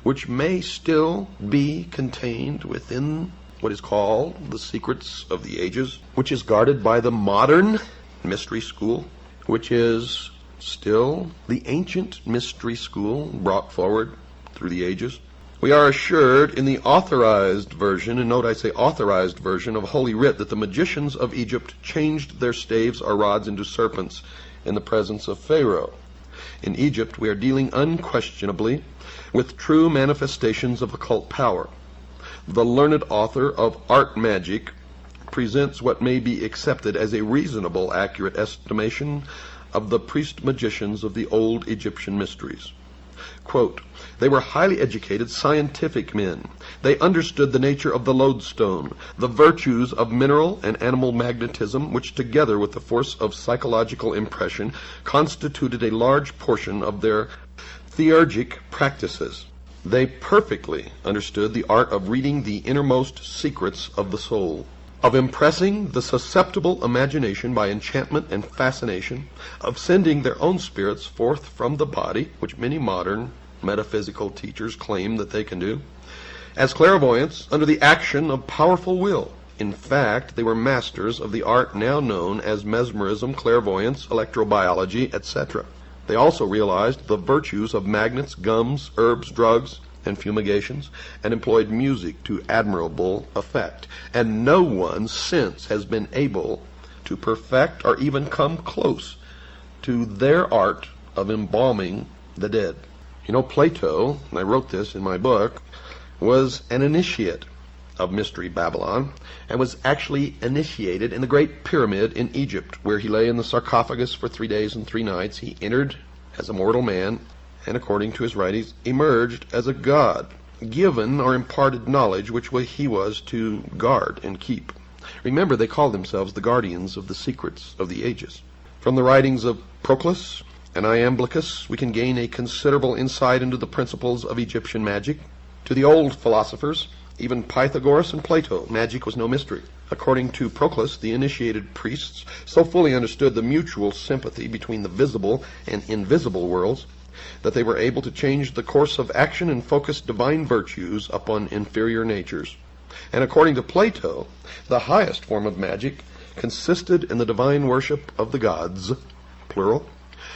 S1: which may still be contained within what is called the secrets of the ages, which is guarded by the modern mystery school, which is still the ancient mystery school brought forward through the ages? We are assured in the authorized version, and note I say authorized version of Holy Writ, that the magicians of Egypt changed their staves or rods into serpents in the presence of Pharaoh. In Egypt, we are dealing unquestionably with true manifestations of occult power. The learned author of Art Magic presents what may be accepted as a reasonable, accurate estimation of the priest-magicians of the old Egyptian mysteries. Quote, "They were highly educated, scientific men. They understood the nature of the lodestone, the virtues of mineral and animal magnetism, which together with the force of psychological impression constituted a large portion of their theurgic practices. They perfectly understood the art of reading the innermost secrets of the soul, of impressing the susceptible imagination by enchantment and fascination, of sending their own spirits forth from the body, which many modern metaphysical teachers claim that they can do, as clairvoyants under the action of powerful will. In fact, they were masters of the art now known as mesmerism, clairvoyance, electrobiology, etc. They also realized the virtues of magnets, gums, herbs, drugs, and fumigations, and employed music to admirable effect. And no one since has been able to perfect or even come close to their art of embalming the dead. You know, Plato, and I wrote this in my book, was an initiate of Mystery Babylon, and was actually initiated in the Great Pyramid in Egypt, where he lay in the sarcophagus for 3 days and 3 nights. He entered as a mortal man, and according to his writings, emerged as a god, given or imparted knowledge which he was to guard and keep. Remember, they called themselves the guardians of the secrets of the ages. From the writings of Proclus and Iamblichus, we can gain a considerable insight into the principles of Egyptian magic. To the old philosophers, even Pythagoras and Plato, magic was no mystery. According to Proclus, the initiated priests so fully understood the mutual sympathy between the visible and invisible worlds that they were able to change the course of action and focus divine virtues upon inferior natures. And according to Plato, the highest form of magic consisted in the divine worship of the gods, plural.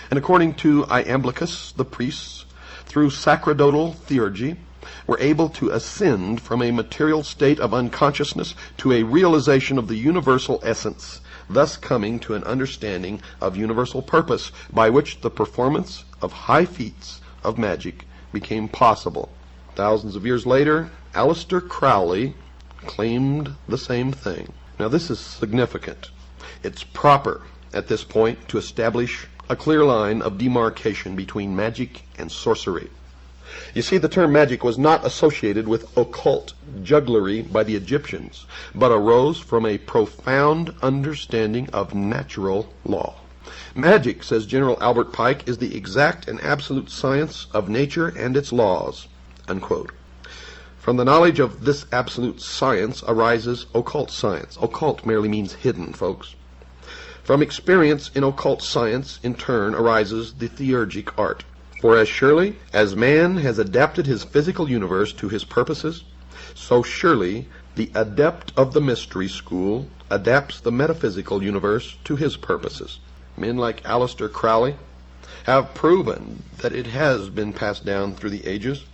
S1: And according to Iamblichus, the priests, through sacerdotal theurgy, were able to ascend from a material state of unconsciousness to a realization of the universal essence, thus coming to an understanding of universal purpose, by which the performance of high feats of magic became possible. Thousands of years later, Aleister Crowley claimed the same thing. Now this is significant. It's proper at this point to establish a clear line of demarcation between magic and sorcery. You see, the term magic was not associated with occult jugglery by the Egyptians, but arose from a profound understanding of natural law. Magic, says General Albert Pike, is the exact and absolute science of nature and its laws, unquote. From the knowledge of this absolute science arises occult science. Occult merely means hidden, folks. From experience in occult science, in turn, arises the theurgic art. For as surely as man has adapted his physical universe to his purposes, so surely the adept of the mystery school adapts the metaphysical universe to his purposes. men like Aleister Crowley, have proven that it has been passed down through the ages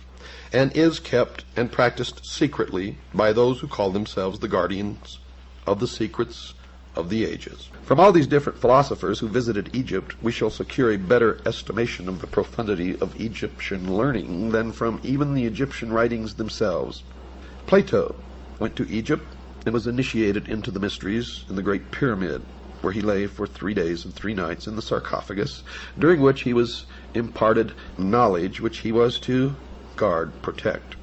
S1: and is kept and practiced secretly by those who call themselves the guardians of the secrets of the ages. From all these different philosophers who visited Egypt, we shall secure a better estimation of the profundity of Egyptian learning than from even the Egyptian writings themselves. Plato went to Egypt and was initiated into the mysteries in the Great Pyramid, where he lay for 3 days and 3 nights in the sarcophagus, during which he was imparted knowledge which he was to guard, protect.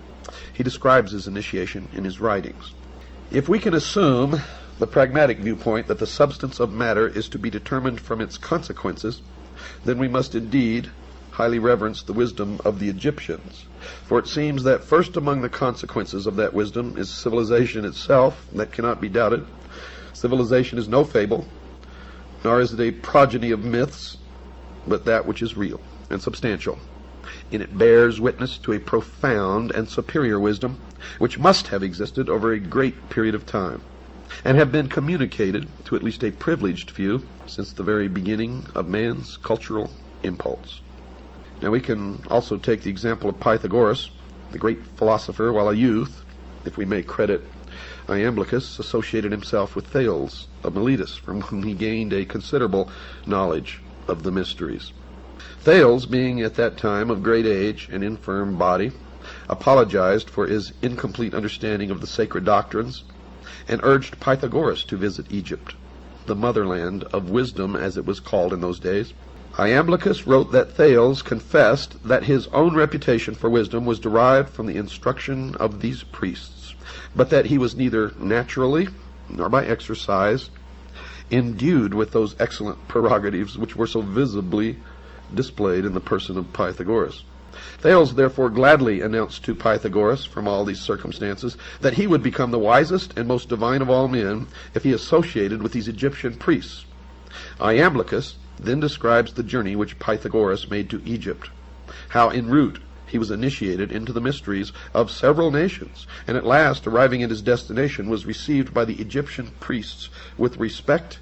S1: He describes his initiation in his writings. If we can assume the pragmatic viewpoint that the substance of matter is to be determined from its consequences, then we must indeed highly reverence the wisdom of the Egyptians. For it seems that first among the consequences of that wisdom is civilization itself. That cannot be doubted. Civilization is no fable, nor is it a progeny of myths, but that which is real and substantial. And it bears witness to a profound and superior wisdom, which must have existed over a great period of time, and have been communicated to at least a privileged few since the very beginning of man's cultural impulse. Now we can also take the example of Pythagoras, the great philosopher. While a youth, if we may credit Iamblichus, associated himself with Thales of Miletus, from whom he gained a considerable knowledge of the mysteries. Thales, being at that time of great age and infirm body, apologized for his incomplete understanding of the sacred doctrines, and urged Pythagoras to visit Egypt, the motherland of wisdom as it was called in those days. Iamblichus wrote that Thales confessed that his own reputation for wisdom was derived from the instruction of these priests, but that he was neither naturally nor by exercise endued with those excellent prerogatives which were so visibly displayed in the person of Pythagoras. Thales therefore gladly announced to Pythagoras, from all these circumstances, that he would become the wisest and most divine of all men if he associated with these Egyptian priests. Iamblichus then describes the journey which Pythagoras made to Egypt, how en route he was initiated into the mysteries of several nations, and at last, arriving at his destination, was received by the Egyptian priests with respect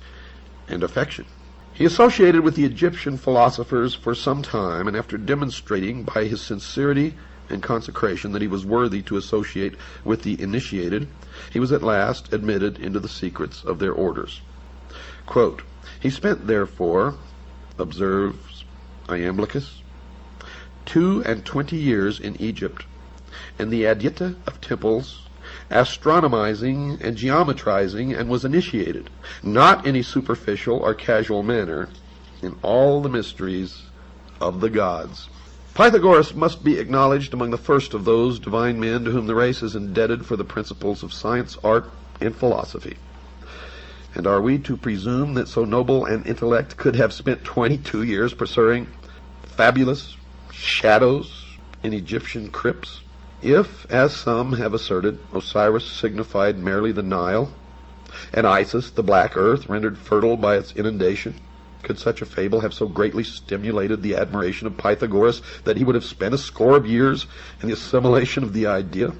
S1: and affection. He associated with the Egyptian philosophers for some time, and after demonstrating by his sincerity and consecration that he was worthy to associate with the initiated, he was at last admitted into the secrets of their orders. Quote, "He spent, therefore," observes Iamblichus, 22 years in Egypt, and the adyta of temples, astronomizing and geometrizing, and was initiated, not in a superficial or casual manner, in all the mysteries of the gods. Pythagoras must be acknowledged among the first of those divine men to whom the race is indebted for the principles of science, art, and philosophy. And are we to presume that so noble an intellect could have spent 22 years pursuing fabulous shadows in Egyptian crypts? If, as some have asserted, Osiris signified merely the Nile, and Isis the black earth rendered fertile by its inundation, could such a fable have so greatly stimulated the admiration of Pythagoras that he would have spent a score of years in the assimilation of the idea?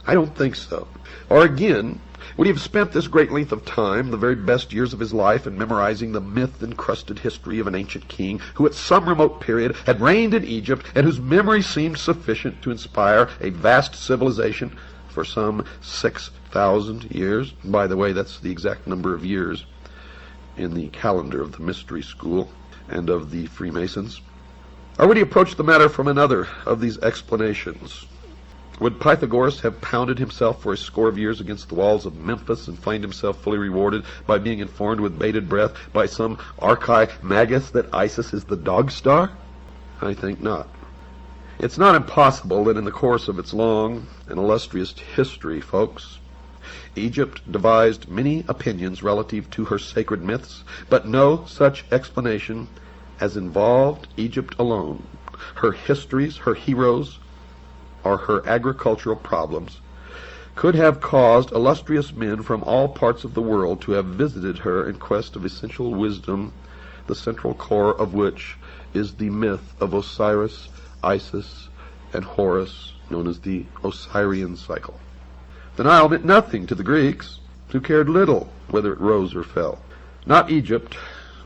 S1: I don't think so. Or again, would he have spent this great length of time, the very best years of his life, in memorizing the myth-encrusted history of an ancient king who at some remote period had reigned in Egypt, and whose memory seemed sufficient to inspire a vast civilization for some 6,000 years? By the way, that's the exact number of years in the calendar of the Mystery School and of the Freemasons. Or would he approach the matter from another of these explanations? Would Pythagoras have pounded himself for a score of years against the walls of Memphis and find himself fully rewarded by being informed with bated breath by some Archimagus that Isis is the dog star? I think not. It's not impossible that in the course of its long and illustrious history, folks, Egypt devised many opinions relative to her sacred myths, but no such explanation as involved Egypt alone, her histories, her heroes, or her agricultural problems, could have caused illustrious men from all parts of the world to have visited her in quest of essential wisdom, the central core of which is the myth of Osiris, Isis, and Horus, known as the Osirian cycle. The Nile meant nothing to the Greeks, who cared little whether it rose or fell. Not Egypt,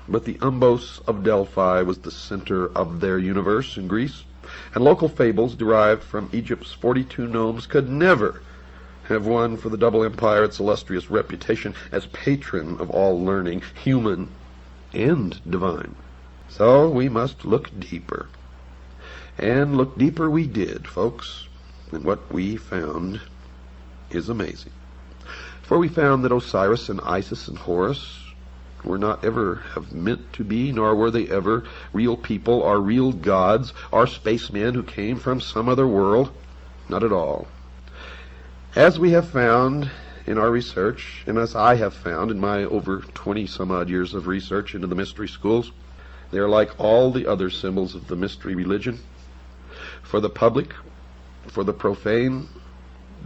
S1: But the Umbos of Delphi was the center of their universe in Greece, and local fables derived from Egypt's 42 gnomes could never have won for the double empire its illustrious reputation as patron of all learning, human and divine. So we must look deeper. And look deeper we did, folks, and what we found is amazing. For we found that Osiris and Isis and Horus were not ever have meant to be, nor were they ever real people or real gods or spacemen who came from some other world. Not at all. As we have found in our research, and as I have found in my over 20-some-odd years of research into the mystery schools, they are like all the other symbols of the mystery religion. For the public, for the profane,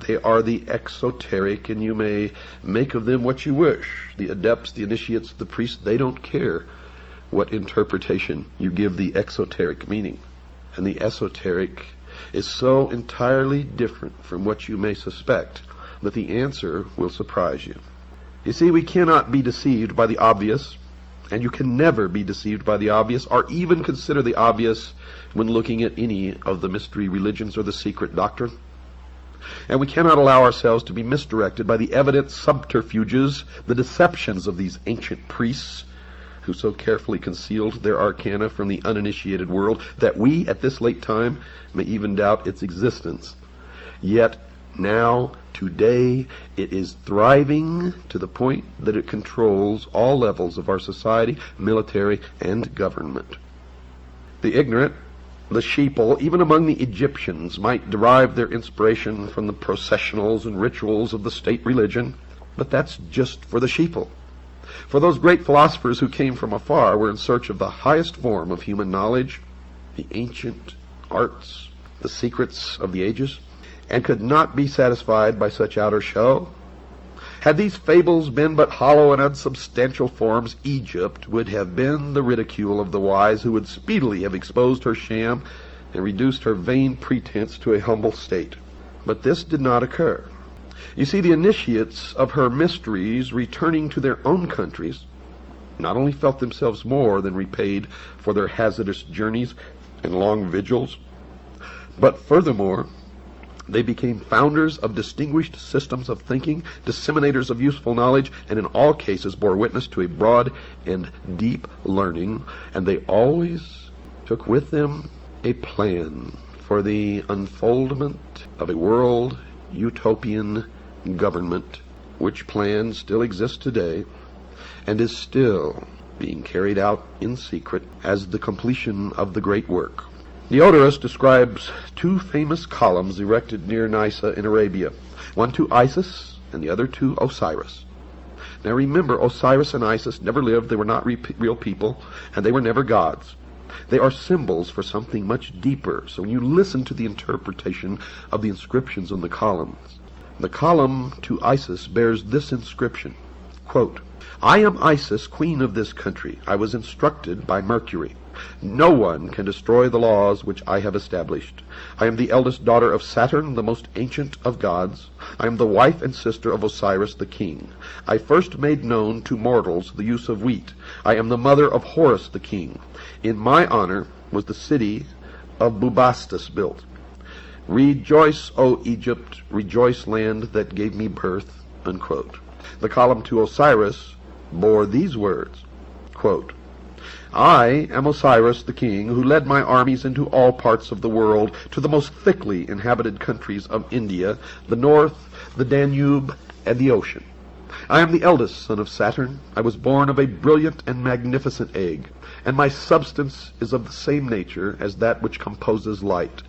S1: they are the exoteric, and you may make of them what you wish. The adepts, the initiates, the priests, they don't care what interpretation you give the exoteric meaning. And the esoteric is so entirely different from what you may suspect that the answer will surprise you. You see, we cannot be deceived by the obvious, and you can never be deceived by the obvious, or even consider the obvious when looking at any of the mystery religions or the secret doctrine. And we cannot allow ourselves to be misdirected by the evident subterfuges, the deceptions of these ancient priests who so carefully concealed their arcana from the uninitiated world that we, at this late time, may even doubt its existence. Yet now, today, it is thriving to the point that it controls all levels of our society, military, and government. The ignorant, the sheeple, even among the Egyptians, might derive their inspiration from the processionals and rituals of the state religion, but that's just for the sheeple. For those great philosophers who came from afar were in search of the highest form of human knowledge, the ancient arts, the secrets of the ages, and could not be satisfied by such outer show. Had these fables been but hollow and unsubstantial forms, Egypt would have been the ridicule of the wise, who would speedily have exposed her sham and reduced her vain pretense to a humble state. But this did not occur. You see, the initiates of her mysteries, returning to their own countries, not only felt themselves more than repaid for their hazardous journeys and long vigils, but furthermore, they became founders of distinguished systems of thinking, disseminators of useful knowledge, and in all cases bore witness to a broad and deep learning, and they always took with them a plan for the unfoldment of a world utopian government, which plan still exists today and is still being carried out in secret as the completion of the great work. Diodorus describes two famous columns erected near Nysa in Arabia, one to Isis and the other to Osiris. Now remember, Osiris and Isis never lived, they were not real people, and they were never gods. They are symbols for something much deeper. So when you listen to the interpretation of the inscriptions on the columns, the column to Isis bears this inscription, quote, "I am Isis, queen of this country. I was instructed by Mercury. No one can destroy the laws which I have established. I am the eldest daughter of Saturn, the most ancient of gods. I am the wife and sister of Osiris the king. I first made known to mortals the use of wheat. I am the mother of Horus the king. In my honor was the city of Bubastis built. Rejoice, O Egypt, rejoice, land that gave me birth," unquote. The column to Osiris bore these words, quote, "I am Osiris the king, who led my armies into all parts of the world, to the most thickly inhabited countries of India, the north, the Danube, and the ocean. I am the eldest son of Saturn. I was born of a brilliant and magnificent egg, and my substance is of the same nature as that which composes light.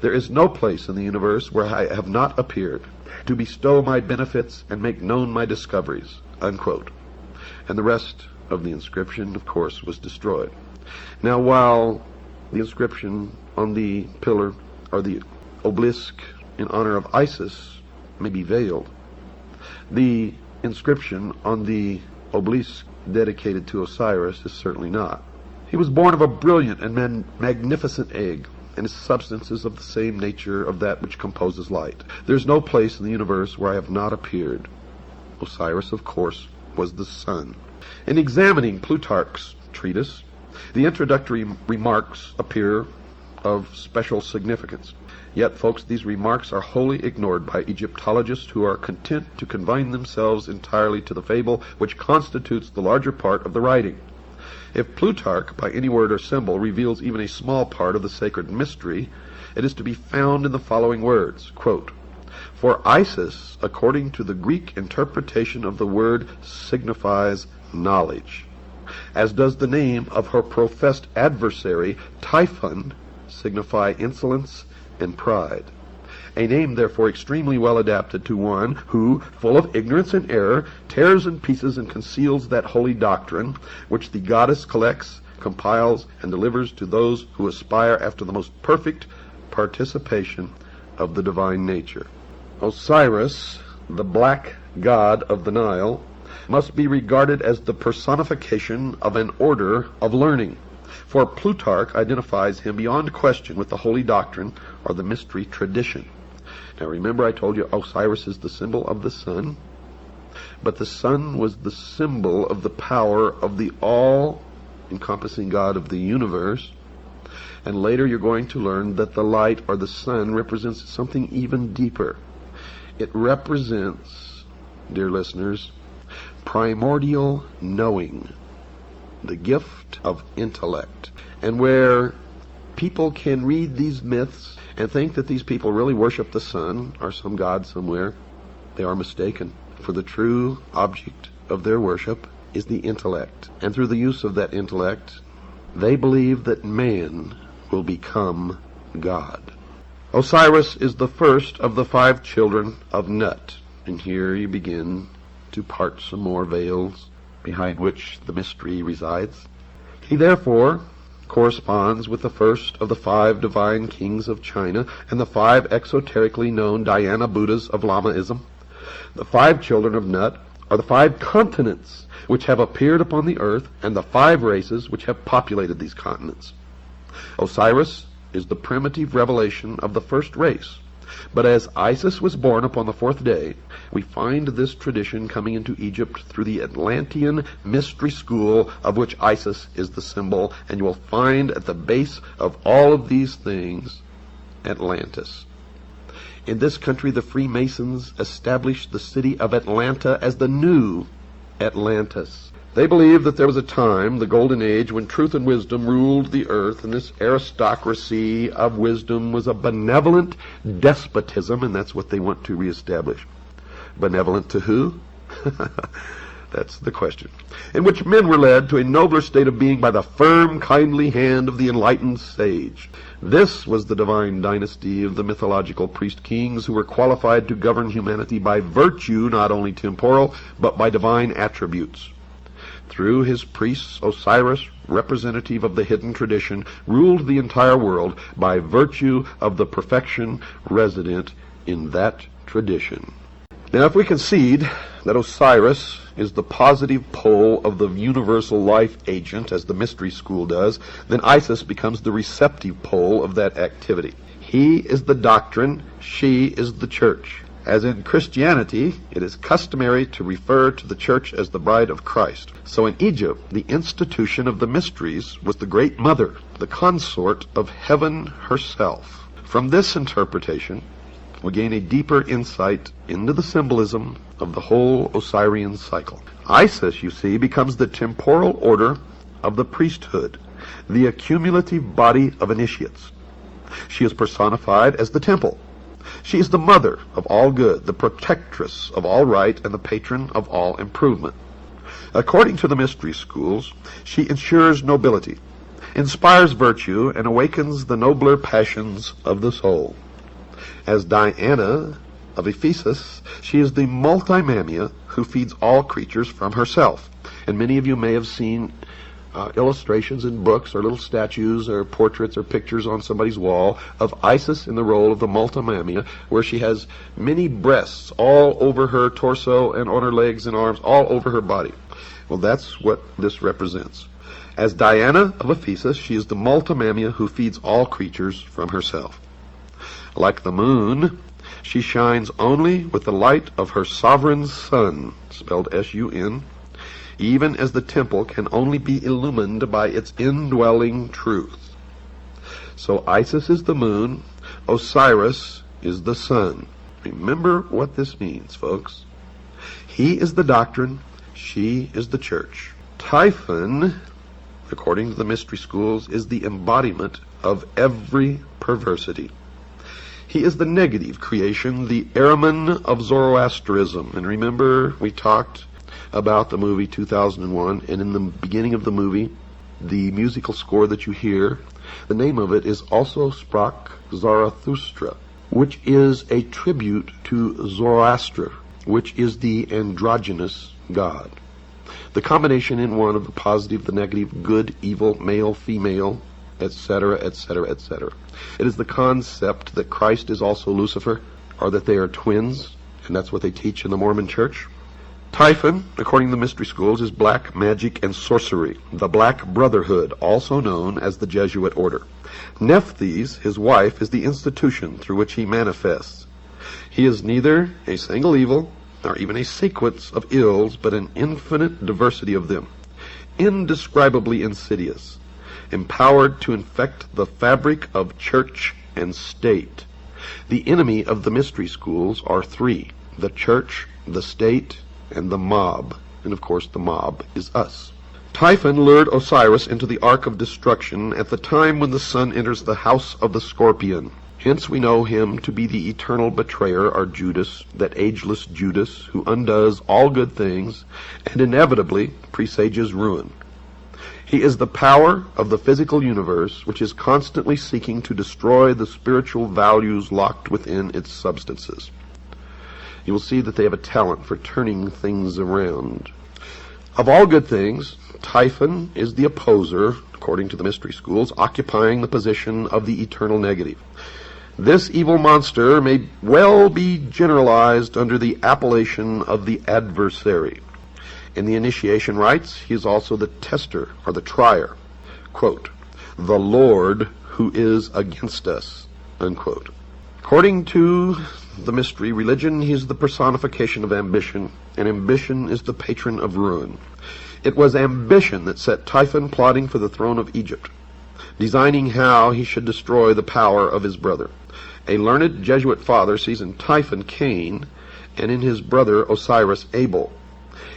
S1: There is no place in the universe where I have not appeared, to bestow my benefits and make known my discoveries," unquote. And the rest of the inscription, of course, was destroyed. Now, while the inscription on the pillar or the obelisk in honor of Isis may be veiled, the inscription on the obelisk dedicated to Osiris is certainly not. He was born of a brilliant and magnificent egg, and his substance is of the same nature of that which composes light. There is no place in the universe where I have not appeared. Osiris, of course, was the sun. In examining Plutarch's treatise, the introductory remarks appear of special significance. Yet, folks, these remarks are wholly ignored by Egyptologists who are content to confine themselves entirely to the fable which constitutes the larger part of the writing. If Plutarch, by any word or symbol, reveals even a small part of the sacred mystery, it is to be found in the following words, quote, "For Isis, according to the Greek interpretation of the word, signifies knowledge, as does the name of her professed adversary, Typhon, signify insolence and pride. A name, therefore, extremely well adapted to one who, full of ignorance and error, tears in pieces and conceals that holy doctrine which the goddess collects, compiles, and delivers to those who aspire after the most perfect participation of the divine nature." Osiris, the black god of the Nile, must be regarded as the personification of an order of learning, for Plutarch identifies him beyond question with the holy doctrine or the mystery tradition. Now remember, I told you Osiris is the symbol of the sun, but the sun was the symbol of the power of the all-encompassing God of the universe. And later you're going to learn that the light or the sun represents something even deeper. It represents, dear listeners, primordial knowing, the gift of intellect. And where people can read these myths and think that these people really worship the sun or some god somewhere, they are mistaken. For the true object of their worship is the intellect. And through the use of that intellect, they believe that man will become God. Osiris is the first of the 5 children of Nut. And here you begin to part some more veils behind which the mystery resides. He therefore corresponds with the first of the 5 divine kings of China and the 5 exoterically known Dhyana Buddhas of Lamaism. The 5 children of Nut are the 5 continents which have appeared upon the earth and the 5 races which have populated these continents. Osiris is the primitive revelation of the first race. But as Isis was born upon the 4th day, we find this tradition coming into Egypt through the Atlantean mystery school of which Isis is the symbol, and you will find at the base of all of these things Atlantis. In this country, the Freemasons established the city of Atlanta as the new Atlantis. They believed that there was a time, the Golden Age, when truth and wisdom ruled the earth, and this aristocracy of wisdom was a benevolent despotism, and that's what they want to reestablish. Benevolent to who? That's the question. In which men were led to a nobler state of being by the firm, kindly hand of the enlightened sage. This was the divine dynasty of the mythological priest-kings who were qualified to govern humanity by virtue, not only temporal, but by divine attributes. Through his priests, Osiris, representative of the hidden tradition, ruled the entire world by virtue of the perfection resident in that tradition. Now, if we concede that Osiris is the positive pole of the universal life agent, as the mystery school does, then Isis becomes the receptive pole of that activity. He is the doctrine, she is the church. As in Christianity, it is customary to refer to the church as the bride of Christ. So in Egypt, the institution of the mysteries was the great mother, the consort of heaven herself. From this interpretation, we gain a deeper insight into the symbolism of the whole Osirian cycle. Isis, you see, becomes the temporal order of the priesthood, the accumulative body of initiates. She is personified as the temple. She is the mother of all good, the protectress of all right, and the patron of all improvement. According to the mystery schools, she ensures nobility, inspires virtue, and awakens the nobler passions of the soul. As Diana of Ephesus, she is the multimamia who feeds all creatures from herself. And many of you may have seen illustrations in books or little statues or portraits or pictures on somebody's wall of Isis in the role of the multimamia, where she has many breasts all over her torso and on her legs and arms, all over her body. Well, that's what this represents. As Diana of Ephesus, she is the multimamia who feeds all creatures from herself. Like the moon, she shines only with the light of her sovereign sun, spelled S-U-N. even as the temple can only be illumined by its indwelling truth. So Isis is the moon, Osiris is the sun. Remember what this means, folks. He is the doctrine, she is the church. Typhon, according to the mystery schools, is the embodiment of every perversity. He is the negative creation, the Ahriman of Zoroastrianism. And remember, we talked about the movie 2001, and in the beginning of the movie, the musical score that you hear, the name of it is Also Sprach Zarathustra, which is a tribute to Zoroaster, which is the androgynous god. The combination in one of the positive, the negative, good, evil, male, female, etc., etc., etc. It is the concept that Christ is also Lucifer, or that they are twins, and that's what they teach in the Mormon Church. Typhon, according to the mystery schools, is black magic and sorcery, the Black Brotherhood, also known as the Jesuit order. Nephthys, his wife, is the institution through which he manifests. He is neither a single evil, nor even a sequence of ills, but an infinite diversity of them, indescribably insidious, empowered to infect the fabric of church and state. The enemy of the mystery schools are three: the church, the state, and the mob. And of course the mob is us. Typhon lured Osiris into the ark of destruction at the time when the sun enters the house of the scorpion. Hence we know him to be the eternal betrayer, or Judas, that ageless Judas, who undoes all good things and inevitably presages ruin. He is the power of the physical universe, which is constantly seeking to destroy the spiritual values locked within its substances. You will see that they have a talent for turning things around. Of all good things, Typhon is the opposer, according to the mystery schools, occupying the position of the eternal negative. This evil monster may well be generalized under the appellation of the adversary. In the initiation rites, he is also the tester, or the trier. Quote, the Lord who is against us, unquote. According to the mystery religion, he is the personification of ambition, and ambition is the patron of ruin. It was ambition that set Typhon plotting for the throne of Egypt, designing how he should destroy the power of his brother. A learned Jesuit father sees in Typhon Cain, and in his brother Osiris Abel.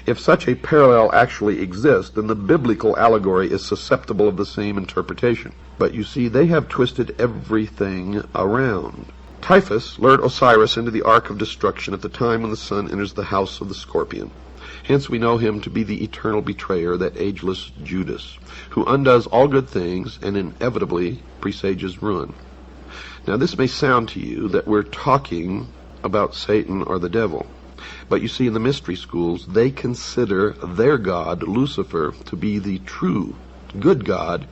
S1: If such a parallel actually exists, then the biblical allegory is susceptible of the same interpretation. But you see, they have twisted everything around. Typhus lured Osiris into the ark of destruction at the time when the sun enters the house of the scorpion. Hence we know him to be the eternal betrayer, that ageless Judas, who undoes all good things and inevitably presages ruin. Now this may sound to you that we're talking about Satan or the devil. But you see, in the mystery schools, they consider their god, Lucifer, to be the true, good God,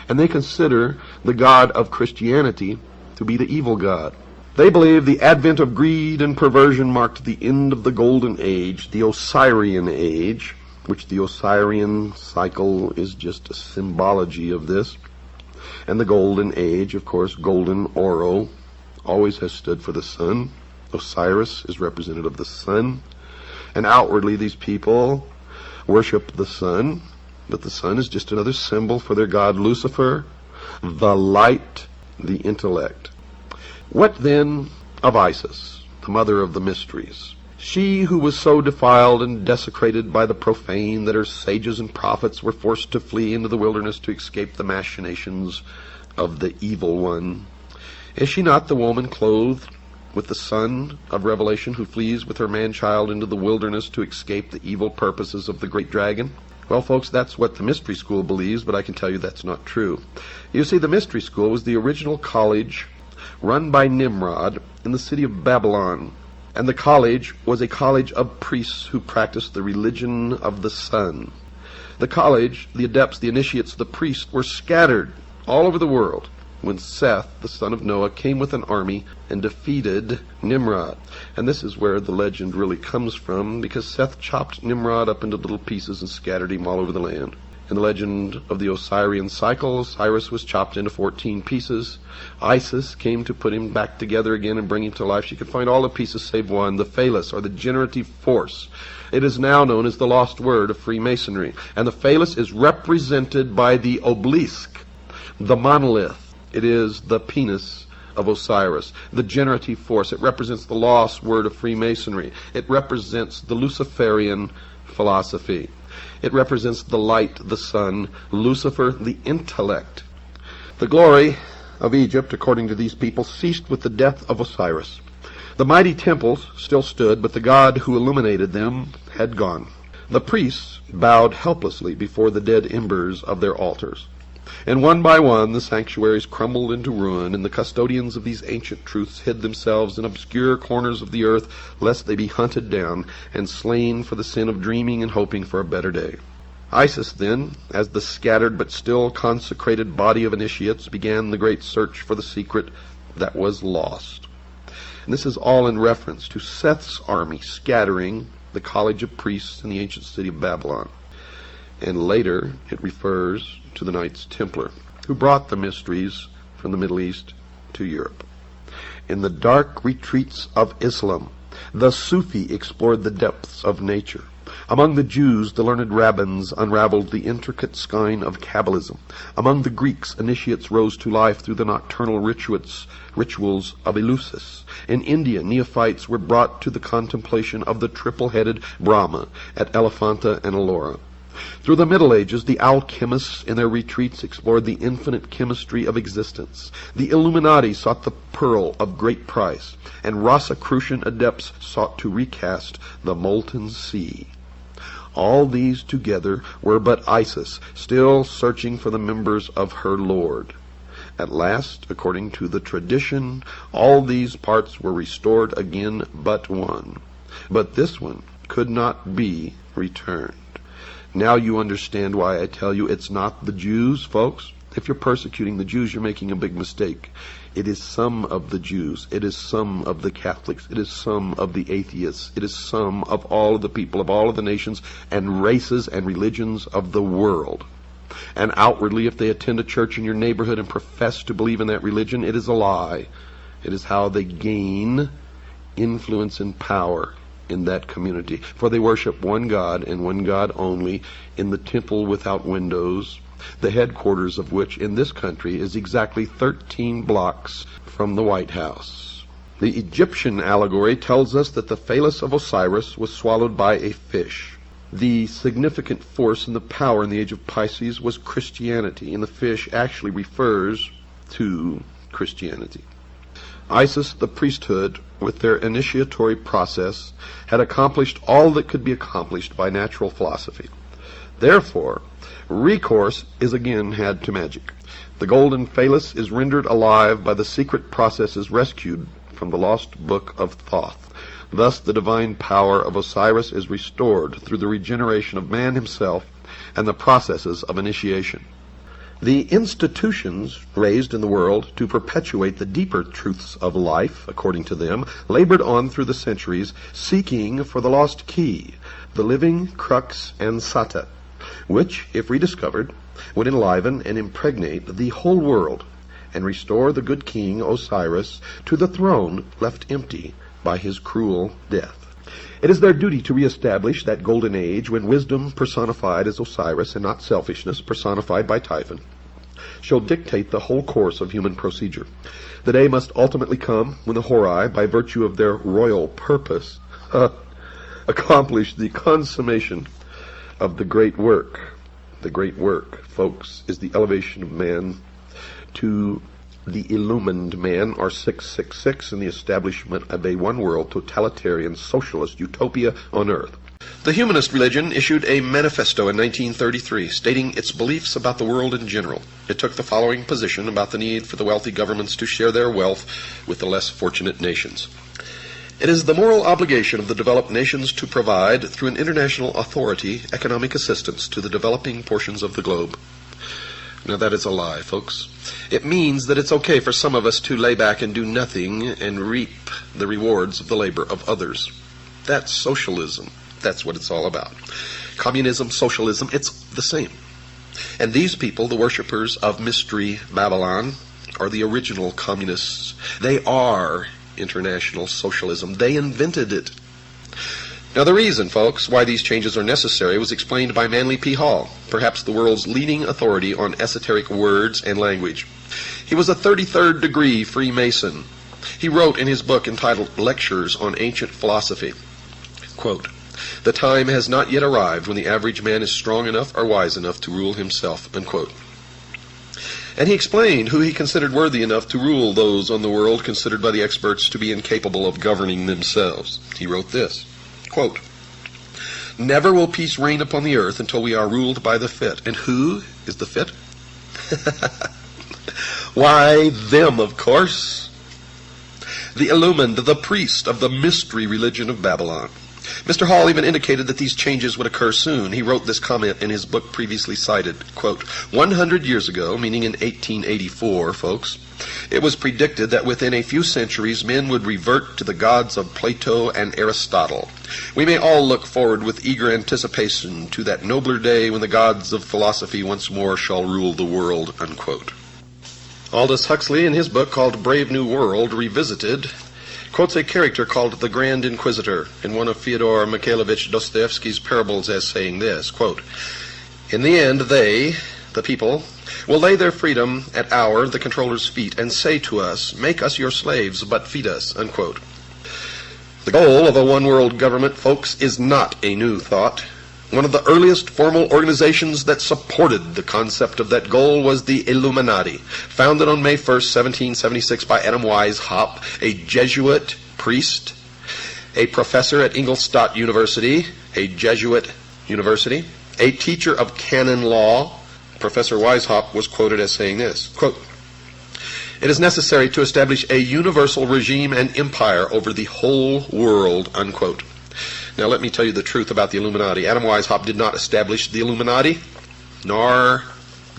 S1: and they consider the God of Christianity to be the evil God. They believe the advent of greed and perversion marked the end of the Golden Age, the Osirian Age, which the Osirian cycle is just a symbology of this. And the Golden Age, of course, golden oro, always has stood for the sun. Osiris is representative of the sun. And outwardly these people worship the sun, but the sun is just another symbol for their god Lucifer, the light, the intellect. What then of Isis, the mother of the mysteries? She who was so defiled and desecrated by the profane that her sages and prophets were forced to flee into the wilderness to escape the machinations of the evil one. Is she not the woman clothed with the son of Revelation who flees with her man-child into the wilderness to escape the evil purposes of the great dragon? Well, folks, that's what the mystery school believes, but I can tell you that's not true. You see, the mystery school was the original college run by Nimrod in the city of Babylon. And the college was a college of priests who practiced the religion of the sun. The college, the adepts, the initiates, the priests were scattered all over the world when Seth, the son of Noah, came with an army and defeated Nimrod. And this is where the legend really comes from, because Seth chopped Nimrod up into little pieces and scattered him all over the land. In the legend of the Osirian cycle, Osiris was chopped into 14 pieces. Isis came to put him back together again and bring him to life. She could find all the pieces save one, the phallus, or the generative force. It is now known as the lost word of Freemasonry. And the phallus is represented by the obelisk, the monolith. It is the penis of Osiris, the generative force. It represents the lost word of Freemasonry. It represents the Luciferian philosophy. It represents the light, the sun, Lucifer, the intellect. The glory of Egypt, according to these people, ceased with the death of Osiris. The mighty temples still stood, but the God who illuminated them had gone. The priests bowed helplessly before the dead embers of their altars. And one by one the sanctuaries crumbled into ruin, and the custodians of these ancient truths hid themselves in obscure corners of the earth, lest they be hunted down and slain for the sin of dreaming and hoping for a better day. Isis then, as the scattered but still consecrated body of initiates, began the great search for the secret that was lost. And this is all in reference to Seth's army scattering the college of priests in the ancient city of Babylon. And later it refers to the Knights Templar, who brought the mysteries from the Middle East to Europe. In the dark retreats of Islam, the Sufi explored the depths of nature. Among the Jews, the learned rabbins unraveled the intricate skein of Kabbalism. Among the Greeks, initiates rose to life through the nocturnal rituals of Eleusis. In India, neophytes were brought to the contemplation of the triple-headed Brahma at Elephanta and Ellora. Through the Middle Ages, the alchemists in their retreats explored the infinite chemistry of existence. The Illuminati sought the pearl of great price, and Rosicrucian adepts sought to recast the molten sea. All these together were but Isis, still searching for the members of her Lord. At last, according to the tradition, all these parts were restored again but one. But this one could not be returned. Now you understand why I tell you it's not the Jews, folks. If you're persecuting the Jews, you're making a big mistake. It is some of the Jews. It is some of the Catholics. It is some of the atheists. It is some of all of the people of all of the nations and races and religions of the world. And outwardly, if they attend a church in your neighborhood and profess to believe in that religion, it is a lie. It is how they gain influence and power in that community. For they worship one God and one God only in the temple without windows, the headquarters of which in this country is exactly 13 blocks from the White House. The Egyptian allegory tells us that the phallus of Osiris was swallowed by a fish. The significant force and the power in the age of Pisces was Christianity, and the fish actually refers to Christianity. Isis, the priesthood, with their initiatory process, had accomplished all that could be accomplished by natural philosophy. Therefore, recourse is again had to magic. The golden phallus is rendered alive by the secret processes rescued from the lost book of Thoth. Thus the divine power of Osiris is restored through the regeneration of man himself and the processes of initiation. The institutions raised in the world to perpetuate the deeper truths of life, according to them, labored on through the centuries, seeking for the lost key, the living crux ansata, which, if rediscovered, would enliven and impregnate the whole world, and restore the good king Osiris to the throne left empty by his cruel death. It is their duty to reestablish that golden age when wisdom personified as Osiris and not selfishness personified by Typhon shall dictate the whole course of human procedure. The day must ultimately come when the Horai, by virtue of their royal purpose, accomplish the consummation of the great work. The great work, folks, is the elevation of man to the illumined man, or 666, and the establishment of a one-world, totalitarian, socialist utopia on earth. The humanist religion issued a manifesto in 1933 stating its beliefs about the world in general. It took the following position about the need for the wealthy governments to share their wealth with the less fortunate nations. It is the moral obligation of the developed nations to provide, through an international authority, economic assistance to the developing portions of the globe. Now that is a lie, folks. It means that it's okay for some of us to lay back and do nothing and reap the rewards of the labor of others. That's socialism. That's what it's all about. Communism, socialism, it's the same. And these people, the worshippers of Mystery Babylon, are the original communists. They are international socialism. They invented it. Now, the reason, folks, why these changes are necessary was explained by Manly P. Hall, perhaps the world's leading authority on esoteric words and language. He was a 33rd degree Freemason. He wrote in his book entitled Lectures on Ancient Philosophy, quote, "The time has not yet arrived when the average man is strong enough or wise enough to rule himself," unquote. And he explained who he considered worthy enough to rule those on the world considered by the experts to be incapable of governing themselves. He wrote this, quote, "Never will peace reign upon the earth until we are ruled by the fit." And who is the fit? Why, them, of course. The illumined, the priest of the mystery religion of Babylon. Mr. Hall even indicated that these changes would occur soon. He wrote this comment in his book previously cited, quote, 100 years ago, meaning in 1884, folks, it was predicted that within a few centuries men would revert to the gods of Plato and Aristotle. We may all look forward with eager anticipation to that nobler day when the gods of philosophy once more shall rule the world, unquote. Aldous Huxley, in his book called Brave New World Revisited, quotes a character called the Grand Inquisitor in one of Fyodor Mikhailovich Dostoevsky's parables as saying this, quote, "In the end they, the people, will lay their freedom at our, the controller's feet, and say to us, 'Make us your slaves, but feed us,'" unquote. The goal of a one-world government, folks, is not a new thought. One of the earliest formal organizations that supported the concept of that goal was the Illuminati, founded on May 1st, 1776 by Adam Weishaupt, a Jesuit priest, a professor at Ingolstadt University, a Jesuit university, a teacher of canon law. Professor Weishaupt was quoted as saying this, quote, "It is necessary to establish a universal regime and empire over the whole world," unquote. Now let me tell you the truth about the Illuminati. Adam Weishaupt did not establish the Illuminati, nor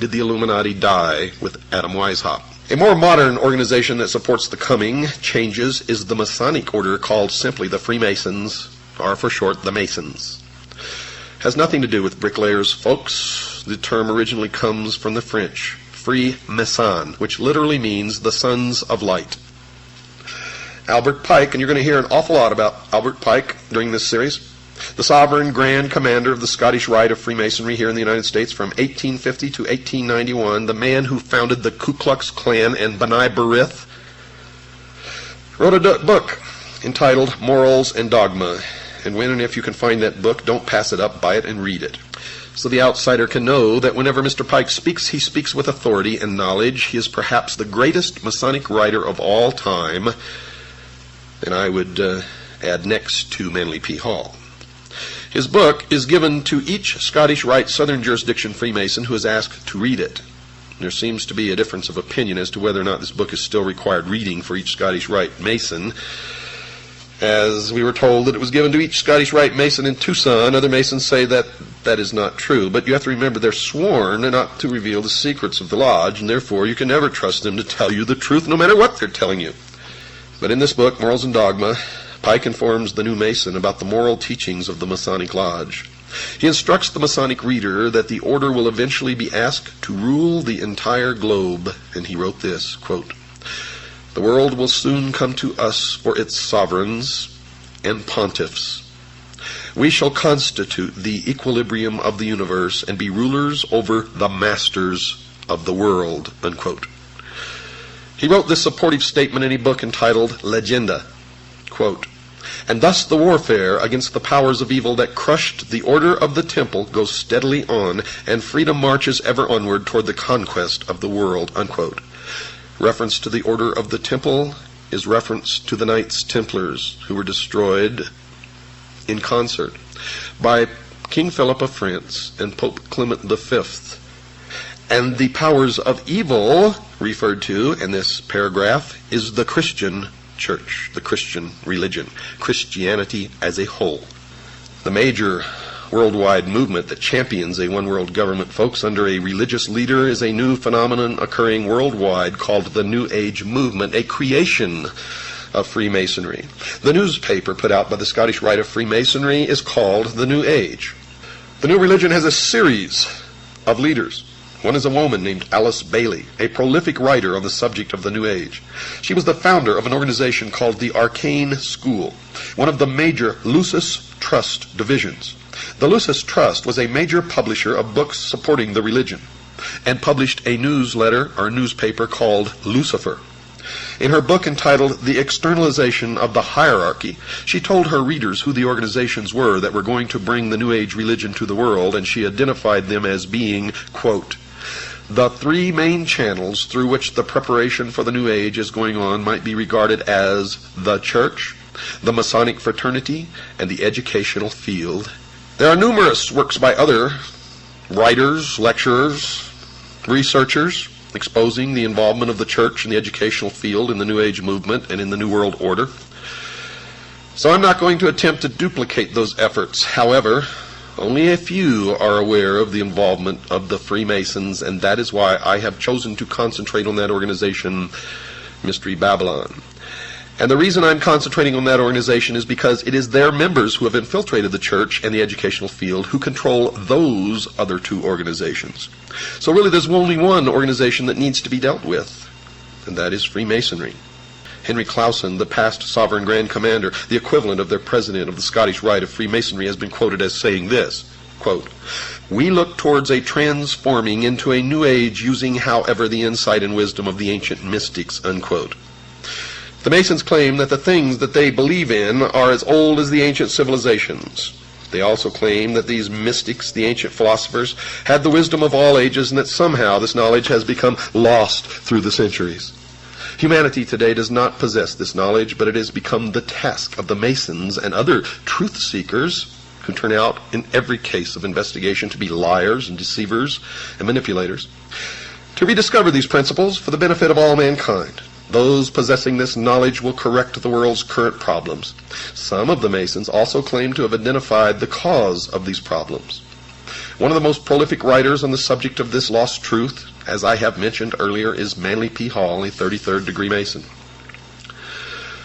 S1: did the Illuminati die with Adam Weishaupt. A more modern organization that supports the coming changes is the Masonic order, called simply the Freemasons, or for short, the Masons. Has nothing to do with bricklayers, folks. The term originally comes from the French, Free-Mason, which literally means the sons of light. Albert Pike, and you're going to hear an awful lot about Albert Pike during this series, the sovereign grand commander of the Scottish Rite of Freemasonry here in the United States from 1850 to 1891, the man who founded the Ku Klux Klan and B'nai B'rith, wrote a book entitled Morals and Dogma. And when and if you can find that book, don't pass it up, buy it and read it, so the outsider can know that whenever Mr. Pike speaks, he speaks with authority and knowledge. He is perhaps the greatest Masonic writer of all time, and I would add next to Manly P. Hall. His book is given to each Scottish Rite Southern Jurisdiction Freemason who is asked to read it. There seems to be a difference of opinion as to whether or not this book is still required reading for each Scottish Rite Mason. As we were told that it was given to each Scottish Rite Mason in Tucson, other Masons say that that is not true. But you have to remember they're sworn not to reveal the secrets of the lodge, and therefore you can never trust them to tell you the truth no matter what they're telling you. But in this book, Morals and Dogma, Pike informs the new Mason about the moral teachings of the Masonic Lodge. He instructs the Masonic reader that the order will eventually be asked to rule the entire globe, and he wrote this, quote, "The world will soon come to us for its sovereigns and pontiffs. We shall constitute the equilibrium of the universe and be rulers over the masters of the world," unquote. He wrote this supportive statement in a book entitled Legenda, quote, "And thus the warfare against the powers of evil that crushed the order of the temple goes steadily on, and freedom marches ever onward toward the conquest of the world," unquote. Reference to the order of the temple is reference to the Knights Templars, who were destroyed in concert by King Philip of France and Pope Clement V. And the powers of evil referred to in this paragraph is the Christian church, the Christian religion, Christianity as a whole. The major worldwide movement that champions a one-world government, folks, under a religious leader is a new phenomenon occurring worldwide called the New Age movement, a creation of Freemasonry. The newspaper put out by the Scottish Rite of Freemasonry is called The New Age. The new religion has a series of leaders. One is a woman named Alice Bailey, a prolific writer on the subject of the New Age. She was the founder of an organization called the Arcane School, one of the major Lucis Trust divisions. The Lucis Trust was a major publisher of books supporting the religion, and published a newsletter or newspaper called Lucifer. In her book entitled The Externalization of the Hierarchy, she told her readers who the organizations were that were going to bring the New Age religion to the world, and she identified them as being, quote, the three main channels through which the preparation for the New Age is going on might be regarded as the Church, the Masonic Fraternity, and the educational field. There are numerous works by other writers, lecturers, researchers, exposing the involvement of the Church in the educational field in the New Age movement and in the New World Order. So I'm not going to attempt to duplicate those efforts. However, only a few are aware of the involvement of the Freemasons, and that is why I have chosen to concentrate on that organization, Mystery Babylon. And the reason I'm concentrating on that organization is because it is their members who have infiltrated the Church and the educational field who control those other two organizations. So really there's only one organization that needs to be dealt with, and that is Freemasonry. Henry Clausen, the past Sovereign Grand Commander, the equivalent of their president of the Scottish Rite of Freemasonry, has been quoted as saying this, quote, we look towards a transforming into a new age using, however, the insight and wisdom of the ancient mystics, unquote. The Masons claim that the things that they believe in are as old as the ancient civilizations. They also claim that these mystics, the ancient philosophers, had the wisdom of all ages, and that somehow this knowledge has become lost through the centuries. Humanity today does not possess this knowledge, but it has become the task of the Masons and other truth seekers who turn out in every case of investigation to be liars and deceivers and manipulators, to rediscover these principles for the benefit of all mankind. Those possessing this knowledge will correct the world's current problems. Some of the Masons also claim to have identified the cause of these problems. One of the most prolific writers on the subject of this lost truth, as I have mentioned earlier, is Manly P. Hall, a 33rd degree Mason.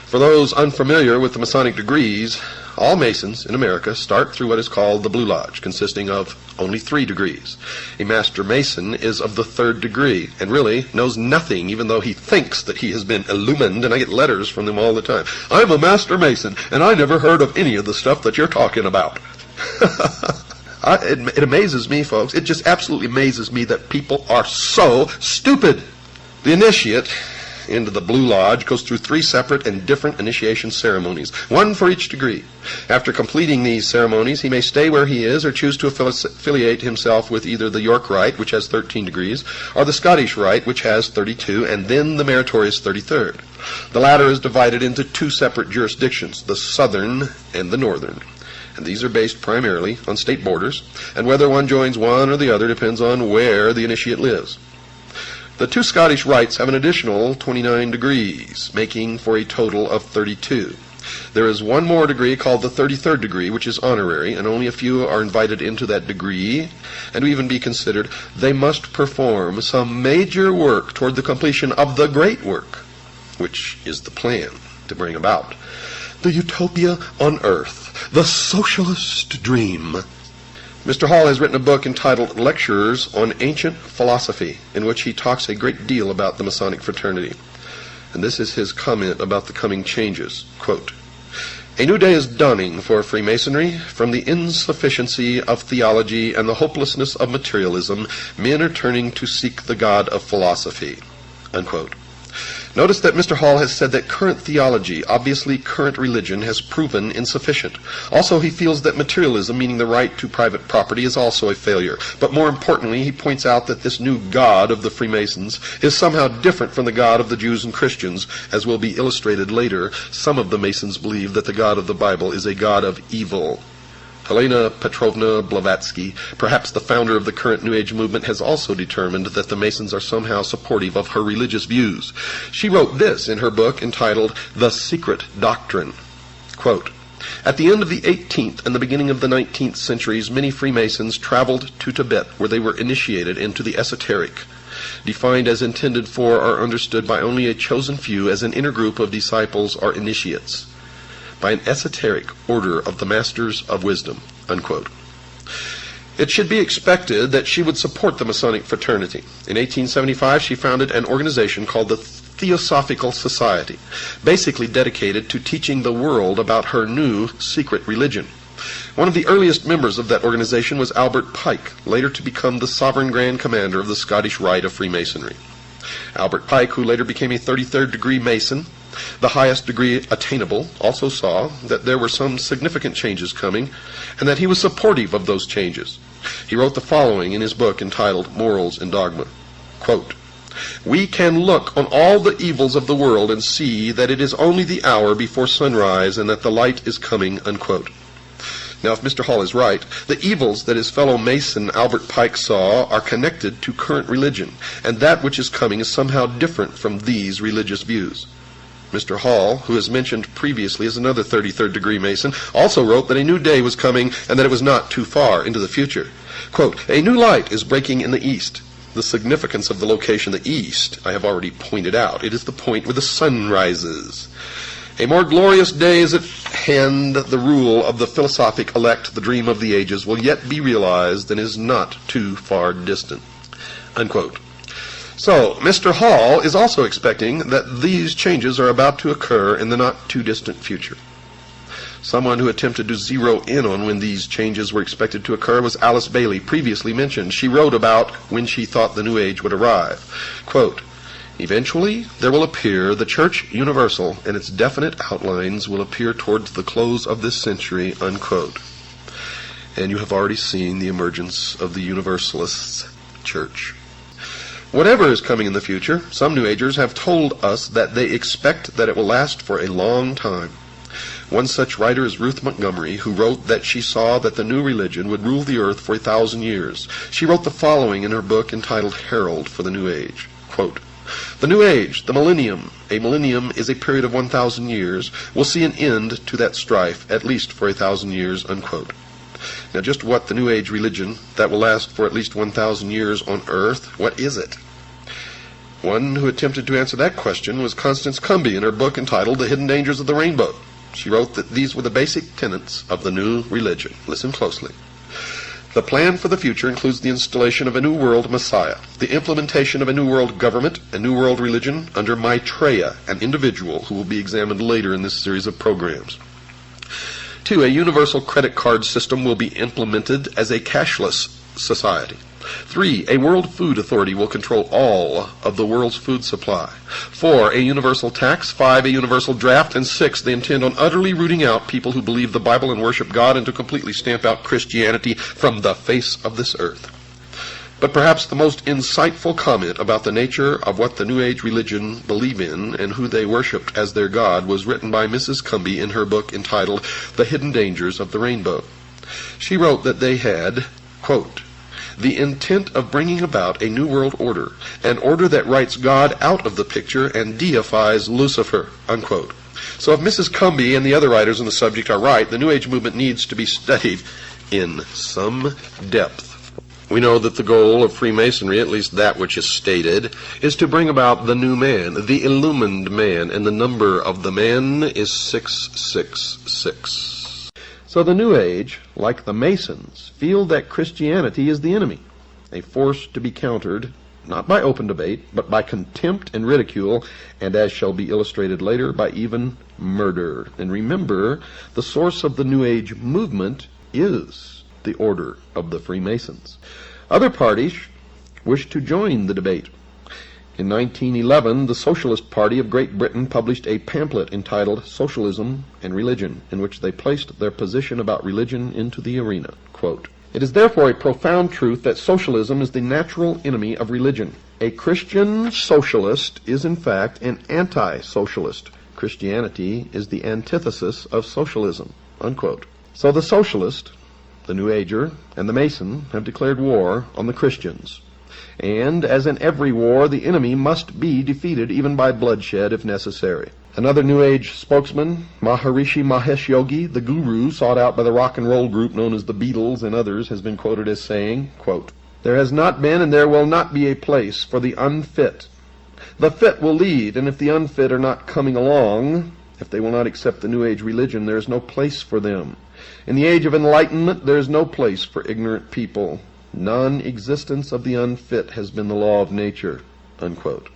S1: For those unfamiliar with the Masonic degrees, all Masons in America start through what is called the Blue Lodge, consisting of only 3 degrees. A Master Mason is of the 3rd degree, and really knows nothing, even though he thinks that he has been illumined, and I get letters from them all the time. I'm a Master Mason, and I never heard of any of the stuff that you're talking about. It amazes me, folks. It just absolutely amazes me that people are so stupid. The initiate into the Blue Lodge goes through 3 separate and different initiation ceremonies, one for each degree. After completing these ceremonies, he may stay where he is or choose to affiliate himself with either the York Rite, which has 13 degrees, or the Scottish Rite, which has 32, and then the meritorious 33rd. The latter is divided into 2 separate jurisdictions, the Southern and the Northern. And these are based primarily on state borders, and whether one joins one or the other depends on where the initiate lives. The 2 Scottish rites have an additional 29 degrees, making for a total of 32. There is one more degree called the 33rd degree, which is honorary, and only a few are invited into that degree, and to even be considered, they must perform some major work toward the completion of the great work, which is the plan to bring about the utopia on earth, the socialist dream. Mr. Hall has written a book entitled Lectures on Ancient Philosophy, in which he talks a great deal about the Masonic fraternity. And this is his comment about the coming changes. Quote, a new day is dawning for Freemasonry. From the insufficiency of theology and the hopelessness of materialism, men are turning to seek the God of philosophy. Unquote. Notice that Mr. Hall has said that current theology, obviously current religion, has proven insufficient. Also, he feels that materialism, meaning the right to private property, is also a failure. But more importantly, he points out that this new God of the Freemasons is somehow different from the God of the Jews and Christians. As will be illustrated later, some of the Masons believe that the God of the Bible is a God of evil. Helena Petrovna Blavatsky, perhaps the founder of the current New Age movement, has also determined that the Masons are somehow supportive of her religious views. She wrote this in her book entitled The Secret Doctrine. Quote, at the end of the 18th and the beginning of the 19th centuries, many Freemasons traveled to Tibet, where they were initiated into the esoteric, defined as intended for or understood by only a chosen few as an inner group of disciples or initiates, by an esoteric order of the Masters of Wisdom, unquote. It should be expected that she would support the Masonic fraternity. In 1875, she founded an organization called the Theosophical Society, basically dedicated to teaching the world about her new secret religion. One of the earliest members of that organization was Albert Pike, later to become the Sovereign Grand Commander of the Scottish Rite of Freemasonry. Albert Pike, who later became a 33rd degree Mason, the highest degree attainable, also saw that there were some significant changes coming, and that he was supportive of those changes. He wrote the following in his book entitled Morals and Dogma. Quote, "We can look on all the evils of the world and see that it is only the hour before sunrise and that the light is coming," unquote. Now, if Mr. Hall is right, the evils that his fellow Mason Albert Pike saw are connected to current religion, and that which is coming is somehow different from these religious views. Mr. Hall, who is mentioned previously as another 33rd degree Mason, also wrote that a new day was coming and that it was not too far into the future. Quote, "A new light is breaking in the east." The significance of the location, the east, I have already pointed out. It is the point where the sun rises. "A more glorious day is at hand. The rule of the philosophic elect, the dream of the ages, will yet be realized and is not too far distant." Unquote. So, Mr. Hall is also expecting that these changes are about to occur in the not-too-distant future. Someone who attempted to zero in on when these changes were expected to occur was Alice Bailey, previously mentioned. She wrote about when she thought the New Age would arrive. Quote, "Eventually, there will appear the Church Universal, and its definite outlines will appear towards the close of this century," unquote. And you have already seen the emergence of the Universalist Church. Whatever is coming in the future, some New Agers have told us that they expect that it will last for a long time. One such writer is Ruth Montgomery, who wrote that she saw that the new religion would rule the earth for 1,000 years. She wrote the following in her book entitled Herald for the New Age. Quote, "The New Age, the millennium, a millennium is a period of 1,000 years, will see an end to that strife, at least for 1,000 years," unquote. Now, just what the New Age religion that will last for at least 1,000 years on earth, what is it? One who attempted to answer that question was Constance Cumby in her book entitled The Hidden Dangers of the Rainbow. She wrote that these were the basic tenets of the new religion. Listen closely. "The plan for the future includes the installation of a New World Messiah, the implementation of a New World government, a New World religion under Maitreya, an individual who will be examined later in this series of programs. 2. A universal credit card system will be implemented as a cashless society. 3. A World Food Authority will control all of the world's food supply. 4. A universal tax. 5. A universal draft. And 6. They intend on utterly rooting out people who believe the Bible and worship God and to completely stamp out Christianity from the face of this earth." But perhaps the most insightful comment about the nature of what the New Age religion believe in and who they worshipped as their God was written by Mrs. Cumby in her book entitled The Hidden Dangers of the Rainbow. She wrote that they had, quote, "the intent of bringing about a new world order, an order that writes God out of the picture and deifies Lucifer," unquote. So if Mrs. Cumby and the other writers on the subject are right, the New Age movement needs to be studied in some depth. We know that the goal of Freemasonry, at least that which is stated, is to bring about the new man, the illumined man, and the number of the man is 666. So the New Age, like the Masons, feel that Christianity is the enemy, a force to be countered, not by open debate, but by contempt and ridicule, and as shall be illustrated later, by even murder. And remember, the source of the New Age movement is the Order of the Freemasons. Other parties wished to join the debate. In 1911, the Socialist Party of Great Britain published a pamphlet entitled Socialism and Religion, in which they placed their position about religion into the arena. Quote, "It is therefore a profound truth that socialism is the natural enemy of religion. A Christian socialist is in fact an anti-socialist. Christianity is the antithesis of socialism," unquote. So the socialist, the New Ager, and the Mason have declared war on the Christians. And, as in every war, the enemy must be defeated even by bloodshed if necessary. Another New Age spokesman, Maharishi Mahesh Yogi, the guru sought out by the rock and roll group known as the Beatles and others, has been quoted as saying, quote, "There has not been and there will not be a place for the unfit. The fit will lead, and if the unfit are not coming along, if they will not accept the New Age religion, there is no place for them. In the age of enlightenment, there is no place for ignorant people. Non-existence of the unfit has been the law of nature, unquote.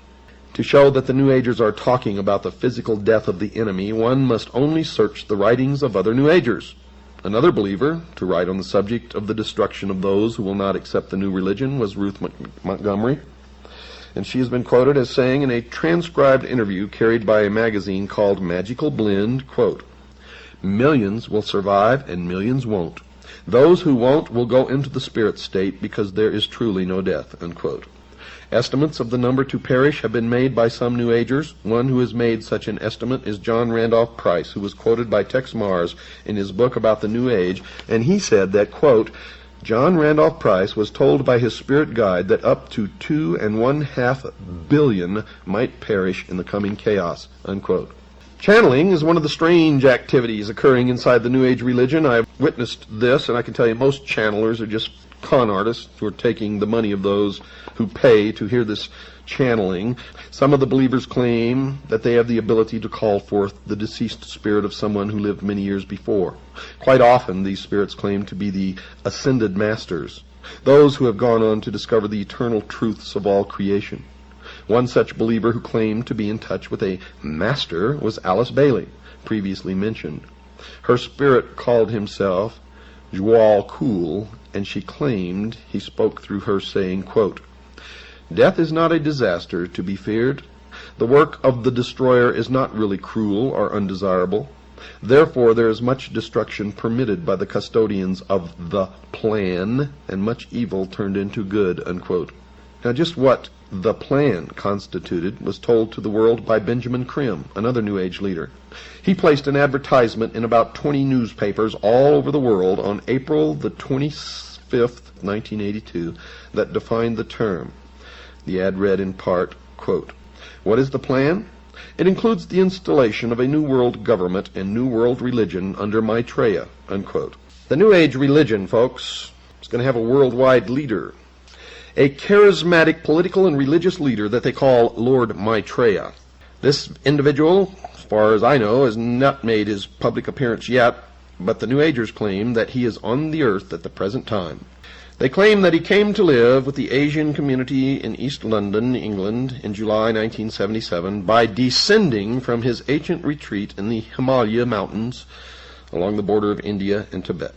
S1: To show that the New Agers are talking about the physical death of the enemy, one must only search the writings of other New Agers. Another believer to write on the subject of the destruction of those who will not accept the new religion was Ruth Montgomery, and she has been quoted as saying in a transcribed interview carried by a magazine called Magical Blend, quote, "Millions will survive and millions won't. Those who won't will go into the spirit state because there is truly no death," unquote. Estimates of the number to perish have been made by some New Agers. One who has made such an estimate is John Randolph Price, who was quoted by Tex Mars in his book about the New Age, and he said that, quote, John Randolph Price was told by his spirit guide that up to 2.5 billion might perish in the coming chaos, unquote. Channeling is one of the strange activities occurring inside the New Age religion. I've witnessed this, and I can tell you most channelers are just con artists who are taking the money of those who pay to hear this channeling. Some of the believers claim that they have the ability to call forth the deceased spirit of someone who lived many years before. Quite often these spirits claim to be the ascended masters, those who have gone on to discover the eternal truths of all creation. One such believer who claimed to be in touch with a master was Alice Bailey, previously mentioned. Her spirit called himself Joal Cool, and she claimed he spoke through her saying, quote, "Death is not a disaster to be feared. The work of the destroyer is not really cruel or undesirable. Therefore there is much destruction permitted by the custodians of the plan, and much evil turned into good," unquote. Now just what the plan constituted was told to the world by Benjamin Krim, another New Age leader. He placed an advertisement in about 20 newspapers all over the world on April the 25th, 1982, that defined the term. The ad read in part, quote, "What is the plan? It includes the installation of a New World government and New World religion under Maitreya," unquote. The New Age religion, folks, is going to have a worldwide leader, a charismatic political and religious leader that they call Lord Maitreya. This individual, as far as I know, has not made his public appearance yet, but the New Agers claim that he is on the earth at the present time. They claim that he came to live with the Asian community in East London, England, in July 1977 by descending from his ancient retreat in the Himalaya mountains along the border of India and Tibet.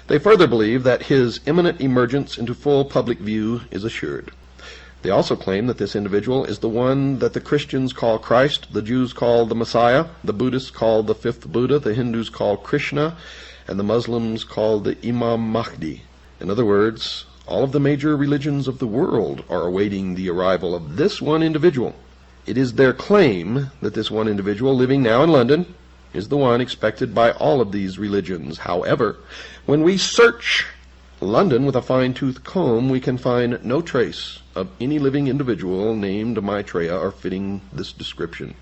S1: They further believe that his imminent emergence into full public view is assured. They also claim that this individual is the one that the Christians call Christ, the Jews call the Messiah, the Buddhists call the fifth Buddha, the Hindus call Krishna, and the Muslims call the Imam Mahdi. In other words, all of the major religions of the world are awaiting the arrival of this one individual. It is their claim that this one individual, living now in London, is the one expected by all of these religions. However, when we search London with a fine-tooth comb, we can find no trace of any living individual named Maitreya or fitting this description,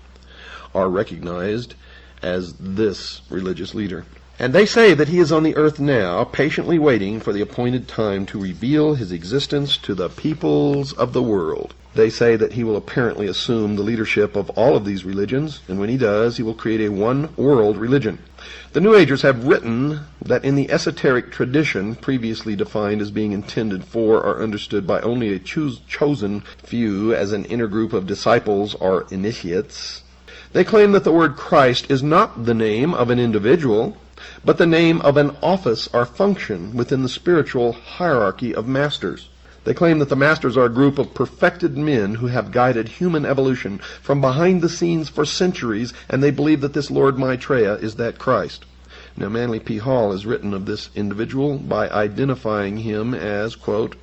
S1: or recognized as this religious leader. And they say that he is on the earth now, patiently waiting for the appointed time to reveal his existence to the peoples of the world. They say that he will apparently assume the leadership of all of these religions, and when he does, he will create a one-world religion. The New Agers have written that in the esoteric tradition, previously defined as being intended for or understood by only a chosen few as an inner group of disciples or initiates, they claim that the word Christ is not the name of an individual, but the name of an office or function within the spiritual hierarchy of masters. They claim that the masters are a group of perfected men who have guided human evolution from behind the scenes for centuries, and they believe that this Lord Maitreya is that Christ. Now, Manly P. Hall has written of this individual by identifying him as, quote,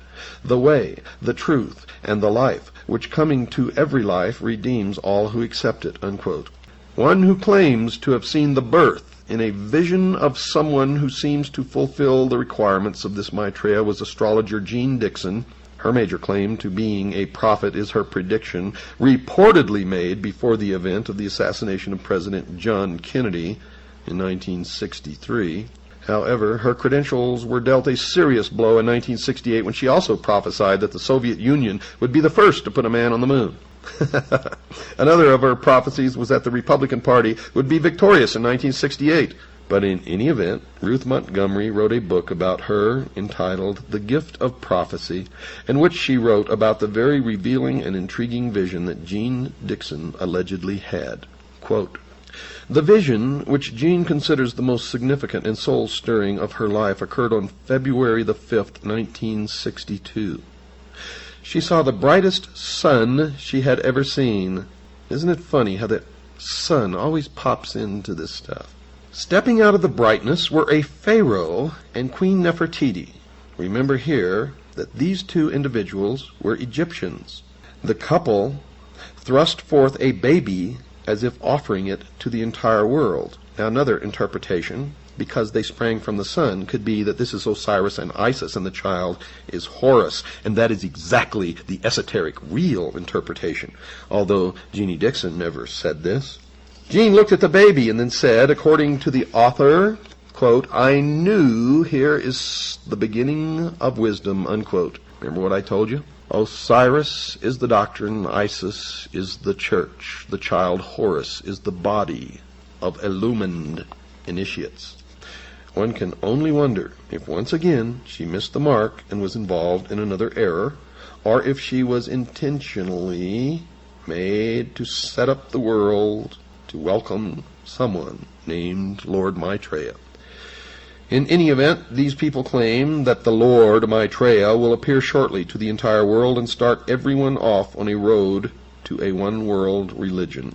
S1: "the way, the truth, and the life, which coming to every life redeems all who accept it," unquote. One who claims to have seen the birth in a vision of someone who seems to fulfill the requirements of this Maitreya was astrologer Jean Dixon. Her major claim to being a prophet is her prediction, reportedly made before the event of the assassination of President John Kennedy in 1963. However, her credentials were dealt a serious blow in 1968 when she also prophesied that the Soviet Union would be the first to put a man on the moon. Another of her prophecies was that the Republican Party would be victorious in 1968. But in any event, Ruth Montgomery wrote a book about her entitled The Gift of Prophecy, in which she wrote about the very revealing and intriguing vision that Jeane Dixon allegedly had. Quote, "The vision, which Jeane considers the most significant and soul-stirring of her life, occurred on February the 5th, 1962. She saw the brightest sun she had ever seen." Isn't it funny how that sun always pops into this stuff? "Stepping out of the brightness were a pharaoh and Queen Nefertiti." Remember here that these two individuals were Egyptians. "The couple thrust forth a baby as if offering it to the entire world." Now another interpretation, because they sprang from the sun, could be that this is Osiris and Isis and the child is Horus, and that is exactly the esoteric, real interpretation, although Jeanie Dixon never said this. Jeane looked at the baby and then said, according to the author, quote, "I knew here is the beginning of wisdom," unquote. Remember what I told you? Osiris is the doctrine, Isis is the church, the child Horus is the body of illumined initiates. One can only wonder if once again she missed the mark and was involved in another error, or if she was intentionally made to set up the world to welcome someone named Lord Maitreya. In any event, these people claim that the Lord Maitreya will appear shortly to the entire world and start everyone off on a road to a one-world religion.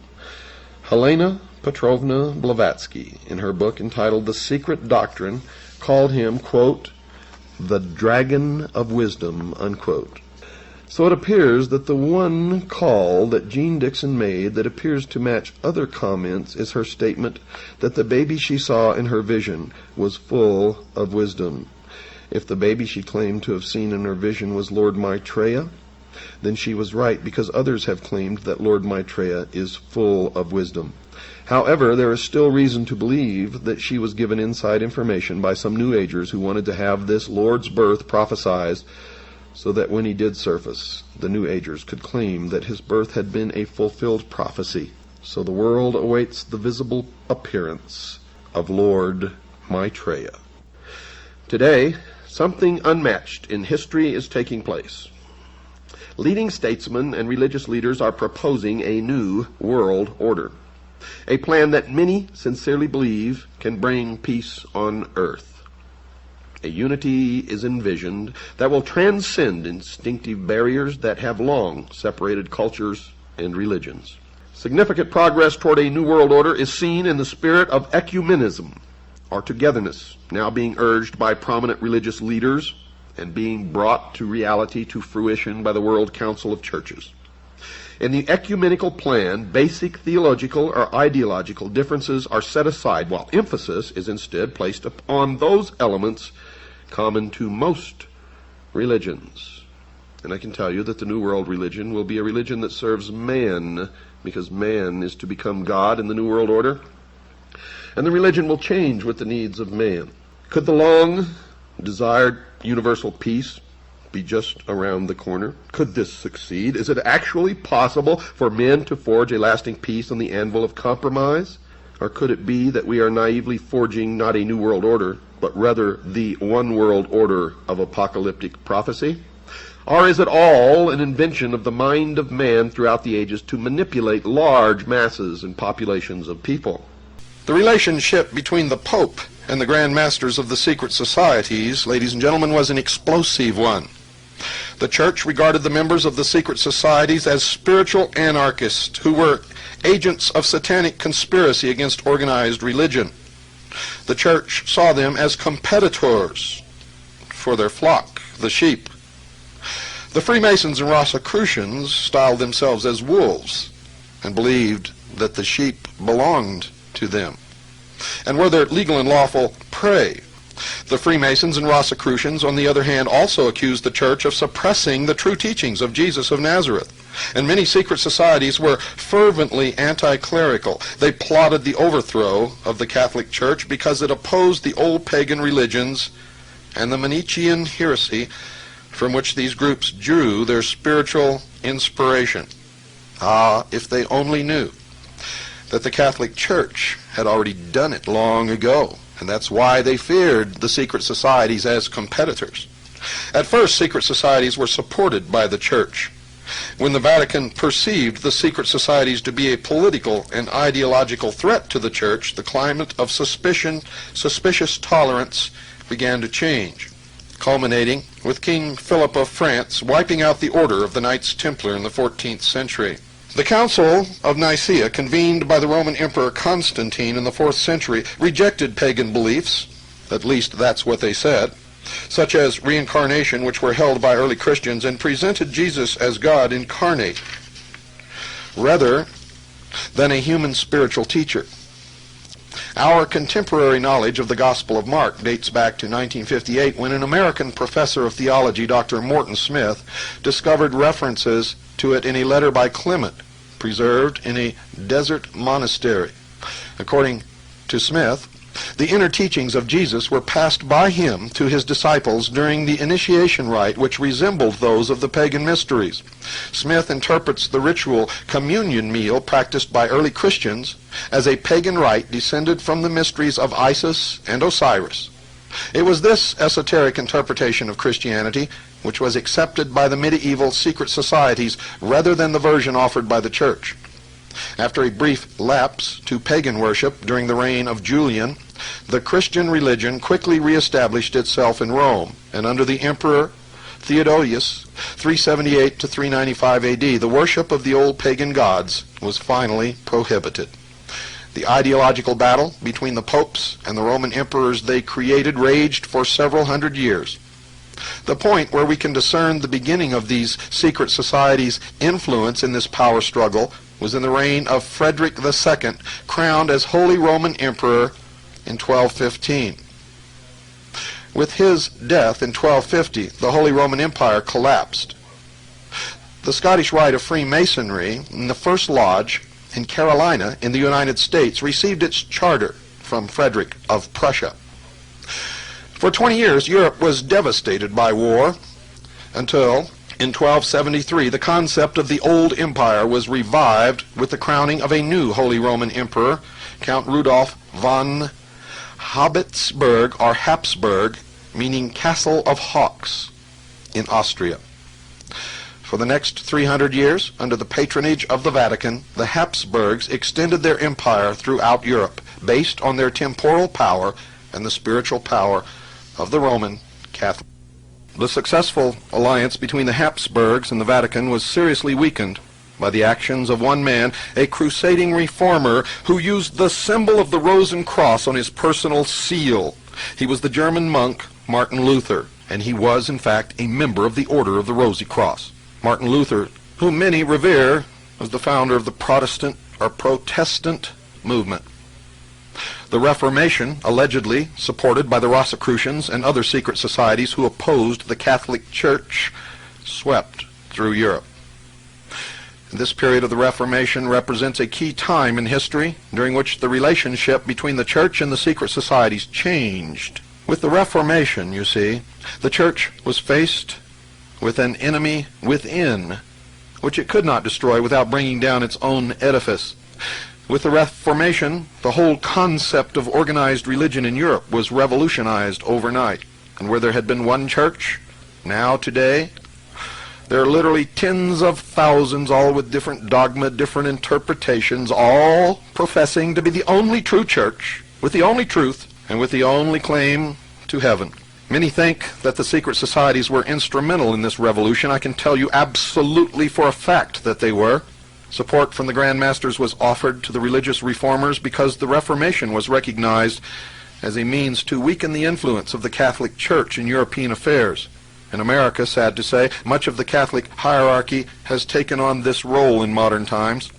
S1: Helena Petrovna Blavatsky, in her book entitled The Secret Doctrine, called him, quote, "the dragon of wisdom," unquote. So it appears that the one call that Jeane Dixon made that appears to match other comments is her statement that the baby she saw in her vision was full of wisdom. If the baby she claimed to have seen in her vision was Lord Maitreya, then she was right, because others have claimed that Lord Maitreya is full of wisdom. However, there is still reason to believe that she was given inside information by some New Agers who wanted to have this Lord's birth prophesied, so that when he did surface, the New Agers could claim that his birth had been a fulfilled prophecy. So the world awaits the visible appearance of Lord Maitreya. Today, something unmatched in history is taking place. Leading statesmen and religious leaders are proposing a new world order, a plan that many sincerely believe can bring peace on earth. A unity is envisioned that will transcend instinctive barriers that have long separated cultures and religions. Significant progress toward a new world order is seen in the spirit of ecumenism, or togetherness, now being urged by prominent religious leaders and being brought to reality, to fruition, by the World Council of Churches. In the ecumenical plan, basic theological or ideological differences are set aside, while emphasis is instead placed upon those elements common to most religions. And I can tell you that the New World religion will be a religion that serves man, because man is to become God in the New World Order. And the religion will change with the needs of man. Could the long-desired universal peace be just around the corner? Could this succeed? Is it actually possible for men to forge a lasting peace on the anvil of compromise? Or could it be that we are naively forging not a new world order, but rather the one world order of apocalyptic prophecy? Or is it all an invention of the mind of man throughout the ages to manipulate large masses and populations of people? The relationship between the Pope and the Grand Masters of the secret societies, ladies and gentlemen, was an explosive one. The Church regarded the members of the secret societies as spiritual anarchists who were agents of satanic conspiracy against organized religion. The Church saw them as competitors for their flock, the sheep. The Freemasons and Rosicrucians styled themselves as wolves and believed that the sheep belonged to them and were their legal and lawful prey. The Freemasons and Rosicrucians, on the other hand, also accused the Church of suppressing the true teachings of Jesus of Nazareth. And many secret societies were fervently anti-clerical. They plotted the overthrow of the Catholic Church because it opposed the old pagan religions and the Manichaean heresy from which these groups drew their spiritual inspiration. Ah, if they only knew that the Catholic Church had already done it long ago.
S2: and that's why they feared the secret societies as competitors. At first, secret societies were supported by the church. When the Vatican perceived the secret societies to be a political and ideological threat to the church, the climate of suspicious tolerance began to change, culminating with King Philip of France wiping out the order of the Knights Templar in the 14th century. The Council of Nicaea, convened by the Roman Emperor Constantine in the 4th century, rejected pagan beliefs, at least that's what they said, such as reincarnation, which were held by early Christians, and presented Jesus as God incarnate, rather than a human spiritual teacher. Our contemporary knowledge of the Gospel of Mark dates back to 1958, when an American professor of theology, Dr. Morton Smith, discovered references to it in a letter by Clement, preserved in a desert monastery. According to Smith, the inner teachings of Jesus were passed by him to his disciples during the initiation rite, which resembled those of the pagan mysteries. Smith interprets the ritual communion meal practiced by early Christians as a pagan rite descended from the mysteries of Isis and Osiris. It was this esoteric interpretation of Christianity which was accepted by the medieval secret societies rather than the version offered by the church. After a brief lapse to pagan worship during the reign of Julian, the Christian religion quickly reestablished itself in Rome, and under the Emperor Theodosius, 378 to 395 AD, the worship of the old pagan gods was finally prohibited. The ideological battle between the popes and the Roman emperors they created raged for several hundred years. The point where we can discern the beginning of these secret societies' influence in this power struggle was in the reign of Frederick II, crowned as Holy Roman Emperor in 1215. With his death in 1250, the Holy Roman Empire collapsed. The Scottish Rite of Freemasonry, in the First Lodge in Carolina in the United States, received its charter from Frederick of Prussia. For 20 years, Europe was devastated by war until, in 1273, the concept of the old empire was revived with the crowning of a new Holy Roman Emperor, Count Rudolf von Habsburg, or Habsburg, meaning Castle of Hawks, in Austria. For the next 300 years, under the patronage of the Vatican, the Habsburgs extended their empire throughout Europe, based on their temporal power and the spiritual power of the Roman Catholic. The successful alliance between the Habsburgs and the Vatican was seriously weakened by the actions of one man, a crusading reformer who used the symbol of the Rose and Cross on his personal seal. He was the German monk Martin Luther, and he was, in fact, a member of the Order of the Rosy Cross. Martin Luther, whom many revere, was the founder of the Protestant movement. The Reformation, allegedly supported by the Rosicrucians and other secret societies who opposed the Catholic Church, swept through Europe. This period of the Reformation represents a key time in history during which the relationship between the Church and the secret societies changed. With the Reformation, you see, the Church was faced with an enemy within, which it could not destroy without bringing down its own edifice. With the Reformation, the whole concept of organized religion in Europe was revolutionized overnight. And where there had been one church, now today, there are literally tens of thousands, all with different dogma, different interpretations, all professing to be the only true church, with the only truth, and with the only claim to heaven. Many think that the secret societies were instrumental in this revolution. I can tell you absolutely for a fact that they were. Support from the Grand Masters was offered to the religious reformers because the Reformation was recognized as a means to weaken the influence of the Catholic Church in European affairs. In America, sad to say, much of the Catholic hierarchy has taken on this role in modern times.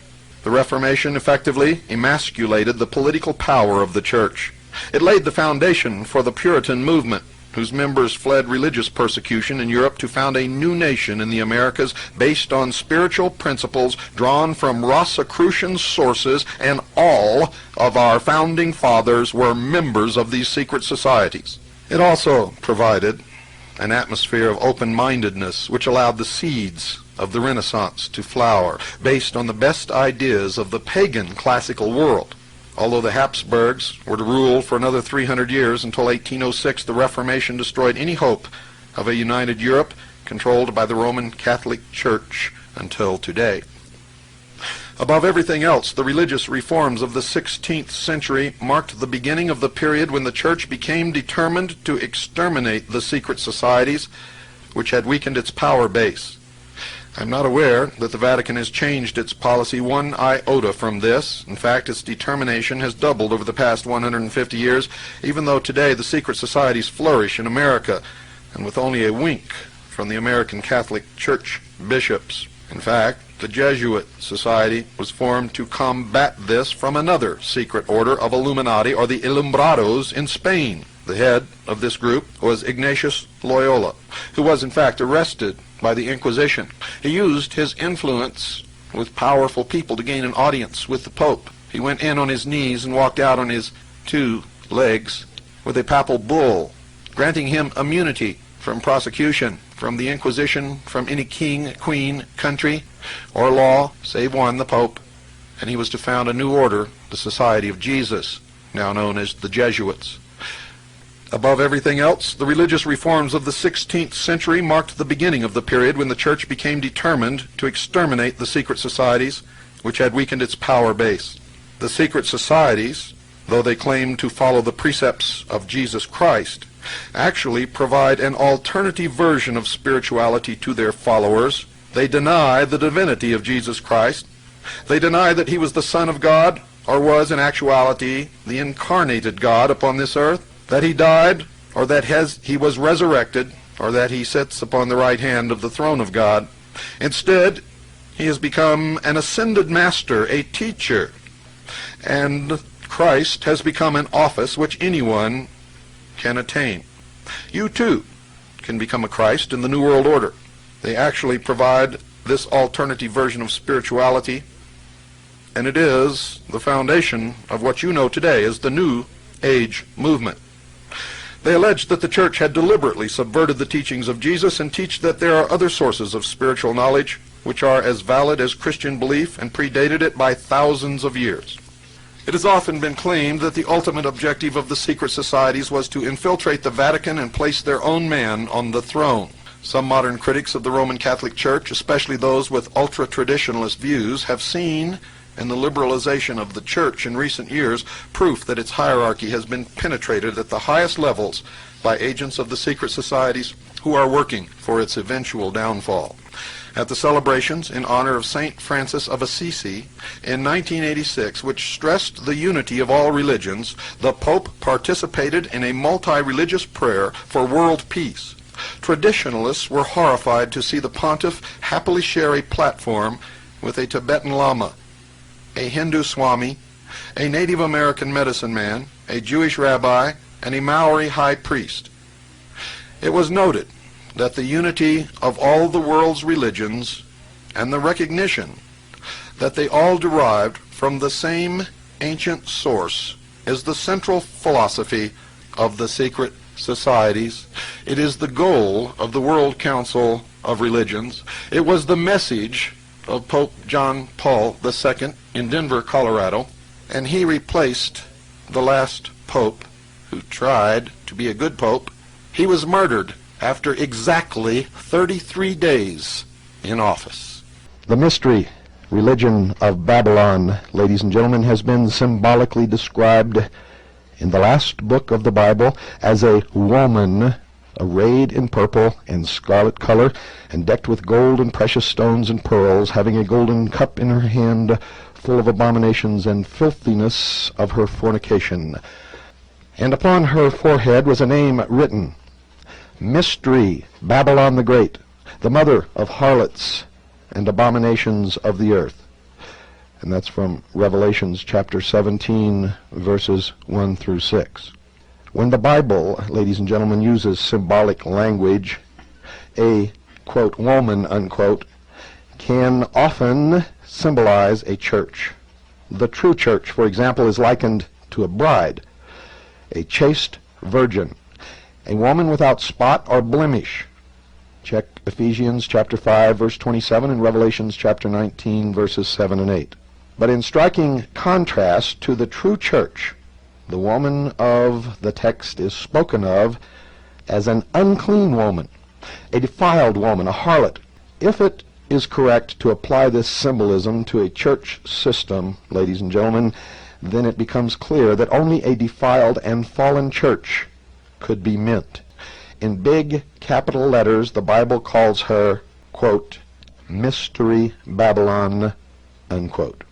S2: The Reformation effectively emasculated the political power of the Church. It laid the foundation for the Puritan movement, whose members fled religious persecution in Europe to found a new nation in the Americas based on spiritual principles drawn from Rosicrucian sources, and all of our founding fathers were members of these secret societies. It also provided an atmosphere of open-mindedness which allowed the seeds of the Renaissance to flower based on the best ideas of the pagan classical world. Although the Habsburgs were to rule for another 300 years until 1806, the Reformation destroyed any hope of a united Europe controlled by the Roman Catholic Church until today. Above everything else, the religious reforms of the 16th century marked the beginning of the period when the Church became determined to exterminate the secret societies which had weakened its power base. I'm not aware that the Vatican has changed its policy one iota from this. In fact, its determination has doubled over the past 150 years, even though today the secret societies flourish in America, and with only a wink from the American Catholic Church bishops. In fact, the Jesuit Society was formed to combat this from another secret order of Illuminati, or the Ilumbrados, in Spain. The head of this group was Ignatius Loyola, who was in fact arrested by the Inquisition. He used his influence with powerful people to gain an audience with the Pope. He went in on his knees and walked out on his 2 legs with a papal bull, granting him immunity from prosecution, from the Inquisition, from any king, queen, country, or law, save one, the Pope. And he was to found a new order, the Society of Jesus, now known as the Jesuits. Above everything else, the religious reforms of the 16th century marked the beginning of the period when the Church became determined to exterminate the secret societies which had weakened its power base. The secret societies, though they claim to follow the precepts of Jesus Christ, actually provide an alternative version of spirituality to their followers. They deny the divinity of Jesus Christ. They deny that he was the Son of God, or was in actuality the incarnated God upon this earth, that he died, or that he was resurrected, or that he sits upon the right hand of the throne of God. Instead, he has become an ascended master, a teacher, and Christ has become an office which anyone can attain. You too can become a Christ in the New World Order. They actually provide this alternative version of spirituality, and it is the foundation of what you know today as the New Age movement. They allege that the Church had deliberately subverted the teachings of Jesus and teach that there are other sources of spiritual knowledge which are as valid as Christian belief and predated it by thousands of years. It has often been claimed that the ultimate objective of the secret societies was to infiltrate the Vatican and place their own man on the throne. Some modern critics of the Roman Catholic Church, especially those with ultra-traditionalist views, have seen in the liberalization of the Church in recent years proof that its hierarchy has been penetrated at the highest levels by agents of the secret societies who are working for its eventual downfall. At the celebrations in honor of St. Francis of Assisi in 1986, which stressed the unity of all religions, the Pope participated in a multi-religious prayer for world peace. Traditionalists were horrified to see the pontiff happily share a platform with a Tibetan Lama, a Hindu Swami, a Native American medicine man, a Jewish rabbi, and a Maori high priest. It was noted that the unity of all the world's religions and the recognition that they all derived from the same ancient source is the central philosophy of the secret societies. It is the goal of the World Council of Religions. It was the message of Pope John Paul II in Denver, Colorado, and he replaced the last pope who tried to be a good pope. He was murdered after exactly 33 days in office.
S3: The mystery religion of Babylon, ladies and gentlemen, has been symbolically described in the last book of the Bible as a woman arrayed in purple and scarlet color and decked with gold and precious stones and pearls, having a golden cup in her hand full of abominations and filthiness of her fornication. And upon her forehead was a name written, Mystery, Babylon the Great, the mother of harlots and abominations of the earth. And that's from Revelations chapter 17, verses 1 through 6. When the Bible, ladies and gentlemen, uses symbolic language, a, quote, woman, unquote, can often symbolize a church. The true church, for example, is likened to a bride, a chaste virgin, a woman without spot or blemish. Check Ephesians chapter 5, verse 27, and Revelations chapter 19, verses 7 and 8. But in striking contrast to the true church, the woman of the text is spoken of as an unclean woman, a defiled woman, a harlot. If it is correct to apply this symbolism to a church system, ladies and gentlemen, then it becomes clear that only a defiled and fallen church could be meant. In big capital letters, the Bible calls her, quote, Mystery Babylon, unquote.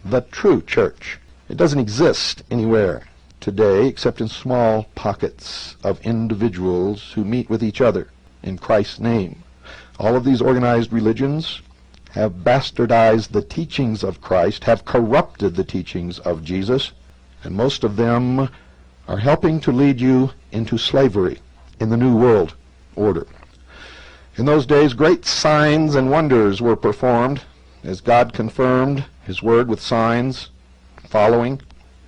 S3: The true church. It doesn't exist anywhere today except in small pockets of individuals who meet with each other in Christ's name. All of these organized religions have bastardized the teachings of Christ, have corrupted the teachings of Jesus, and most of them are helping to lead you into slavery in the New World Order. In those days, great signs and wonders were performed as God confirmed His Word with signs following.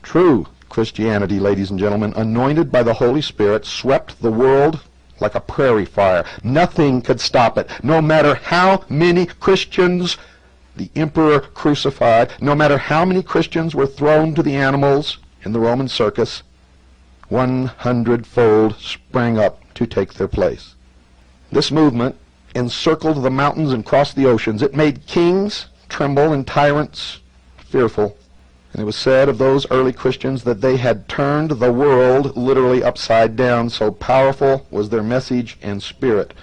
S3: True Christianity, ladies and gentlemen, anointed by the Holy Spirit, swept the world like a prairie fire. Nothing could stop it. No matter how many Christians the emperor crucified, no matter how many Christians were thrown to the animals in the Roman circus, 100-fold sprang up to take their place. This movement encircled the mountains and crossed the oceans. It made kings tremble and tyrants fearful. And it was said of those early Christians that they had turned the world literally upside down, so powerful was their message and spirit.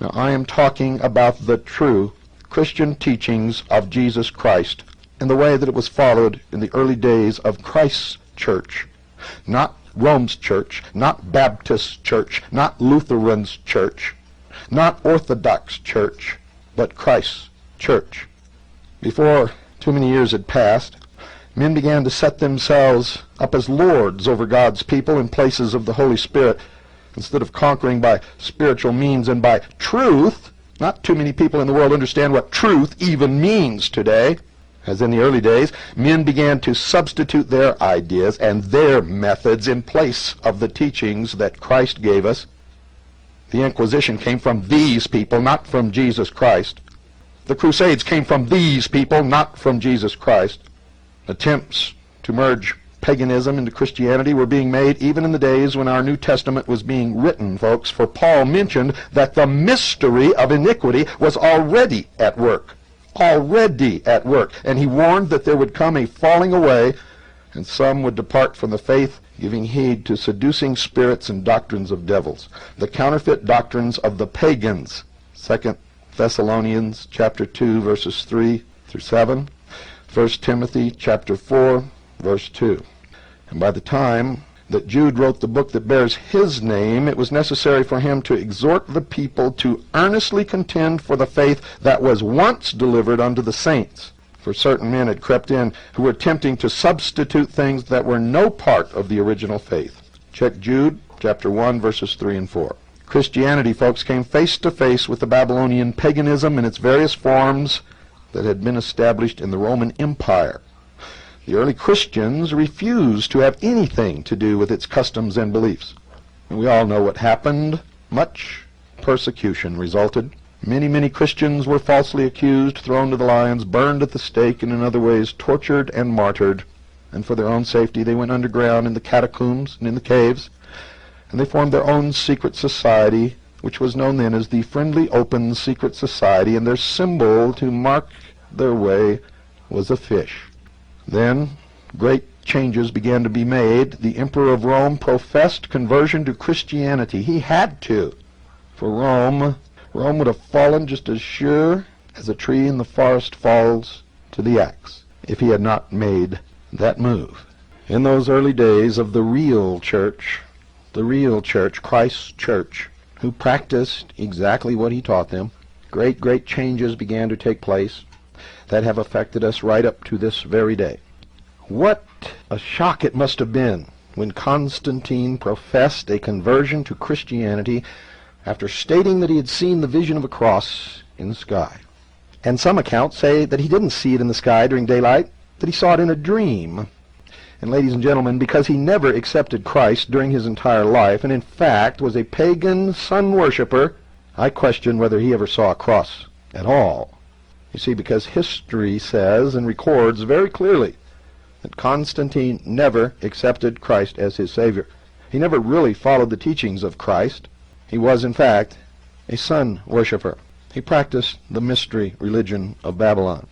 S3: Now, I am talking about the true Christian teachings of Jesus Christ and the way that it was followed in the early days of Christ's church. Not Rome's church, not Baptist church, not Lutheran's church, not Orthodox church, but Christ's church. Before too many years had passed, men began to set themselves up as lords over God's people in places of the Holy Spirit. Instead of conquering by spiritual means and by truth, not too many people in the world understand what truth even means today. As in the early days, men began to substitute their ideas and their methods in place of the teachings that Christ gave us. The Inquisition came from these people, not from Jesus Christ. The Crusades came from these people, not from Jesus Christ. Attempts to merge paganism into Christianity were being made even in the days when our New Testament was being written, folks, for Paul mentioned that the mystery of iniquity was already at work. Already at work. And he warned that there would come a falling away, and some would depart from the faith, giving heed to seducing spirits and doctrines of devils, the counterfeit doctrines of the pagans. 2 Thessalonians chapter 2, verses 3 through 7. 1 Timothy chapter 4, verse 2. And by the time that Jude wrote the book that bears his name, it was necessary for him to exhort the people to earnestly contend for the faith that was once delivered unto the saints. For certain men had crept in who were attempting to substitute things that were no part of the original faith. Check Jude chapter 1, verses 3 and 4. Christianity, folks, came face to face with the Babylonian paganism in its various forms that had been established in the Roman Empire. The early Christians refused to have anything to do with its customs and beliefs. And we all know what happened. Much persecution resulted. Many Christians were falsely accused, thrown to the lions, burned at the stake, and in other ways tortured and martyred. And for their own safety, they went underground in the catacombs and in the caves, and they formed their own secret society, which was known then as the Friendly Open Secret Society, and their symbol to mark their way was a fish. Then great changes began to be made. The Emperor of Rome professed conversion to Christianity. He had to. For Rome would have fallen just as sure as a tree in the forest falls to the axe if he had not made that move. In those early days of the real church, Christ's church, who practiced exactly what he taught them, great changes began to take place that have affected us right up to this very day. What a shock it must have been when Constantine professed a conversion to Christianity after stating that he had seen the vision of a cross in the sky. And some accounts say that he didn't see it in the sky during daylight, that he saw it in a dream. And ladies and gentlemen, because he never accepted Christ during his entire life, and in fact was a pagan sun worshiper, I question whether he ever saw a cross at all. You see, because history says and records very clearly that Constantine never accepted Christ as his Savior. He never really followed the teachings of Christ. He was, in fact, a sun worshiper. He practiced the mystery religion of Babylon.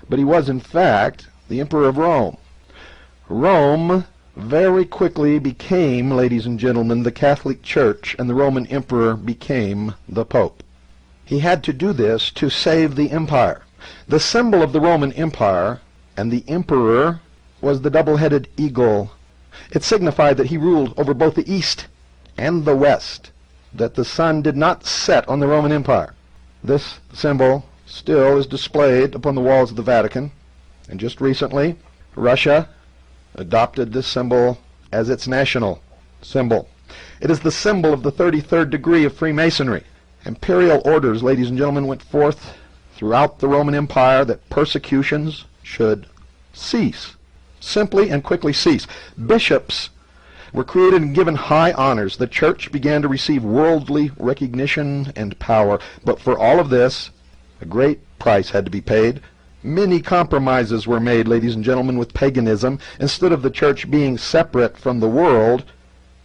S3: But he was, in fact, the emperor of Rome. Rome very quickly became, ladies and gentlemen, the Catholic Church, and the Roman emperor became the Pope. He had to do this to save the empire. The symbol of the Roman Empire and the emperor was the double-headed eagle. It signified that he ruled over both the East and the West, that the sun did not set on the Roman Empire. This symbol still is displayed upon the walls of the Vatican, and just recently, Russia adopted this symbol as its national symbol. It is the symbol of the 33rd degree of Freemasonry. Imperial orders, ladies and gentlemen, went forth throughout the Roman Empire that persecutions should cease. Simply and quickly cease. Bishops were created and given high honors. The church began to receive worldly recognition and power. But for all of this, a great price had to be paid. Many compromises were made, ladies and gentlemen, with paganism. Instead of the church being separate from the world,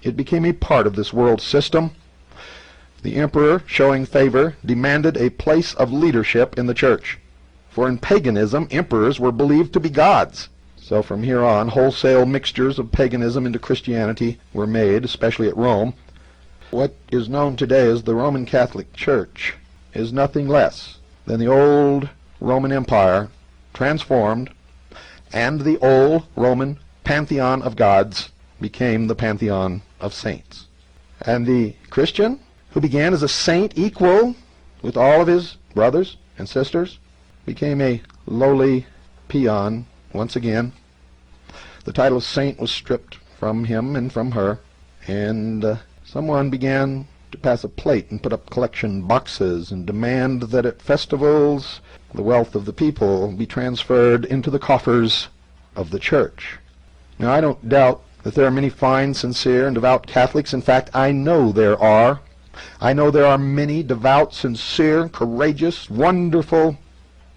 S3: it became a part of this world system. The emperor, showing favor, demanded a place of leadership in the church. For in paganism, emperors were believed to be gods. So from here on, wholesale mixtures of paganism into Christianity were made, especially at Rome. What is known today as the Roman Catholic Church is nothing less than the old Roman Empire transformed, and the old Roman pantheon of gods became the pantheon of saints. And the Christian, who began as a saint equal with all of his brothers and sisters, became a lowly peon once again. The title of saint was stripped from him and from her, and someone began to pass a plate and put up collection boxes and demand that at festivals the wealth of the people be transferred into the coffers of the church. Now, I don't doubt that there are many fine, sincere, and devout Catholics. In fact, I know there are. I know there are many devout, sincere, courageous, wonderful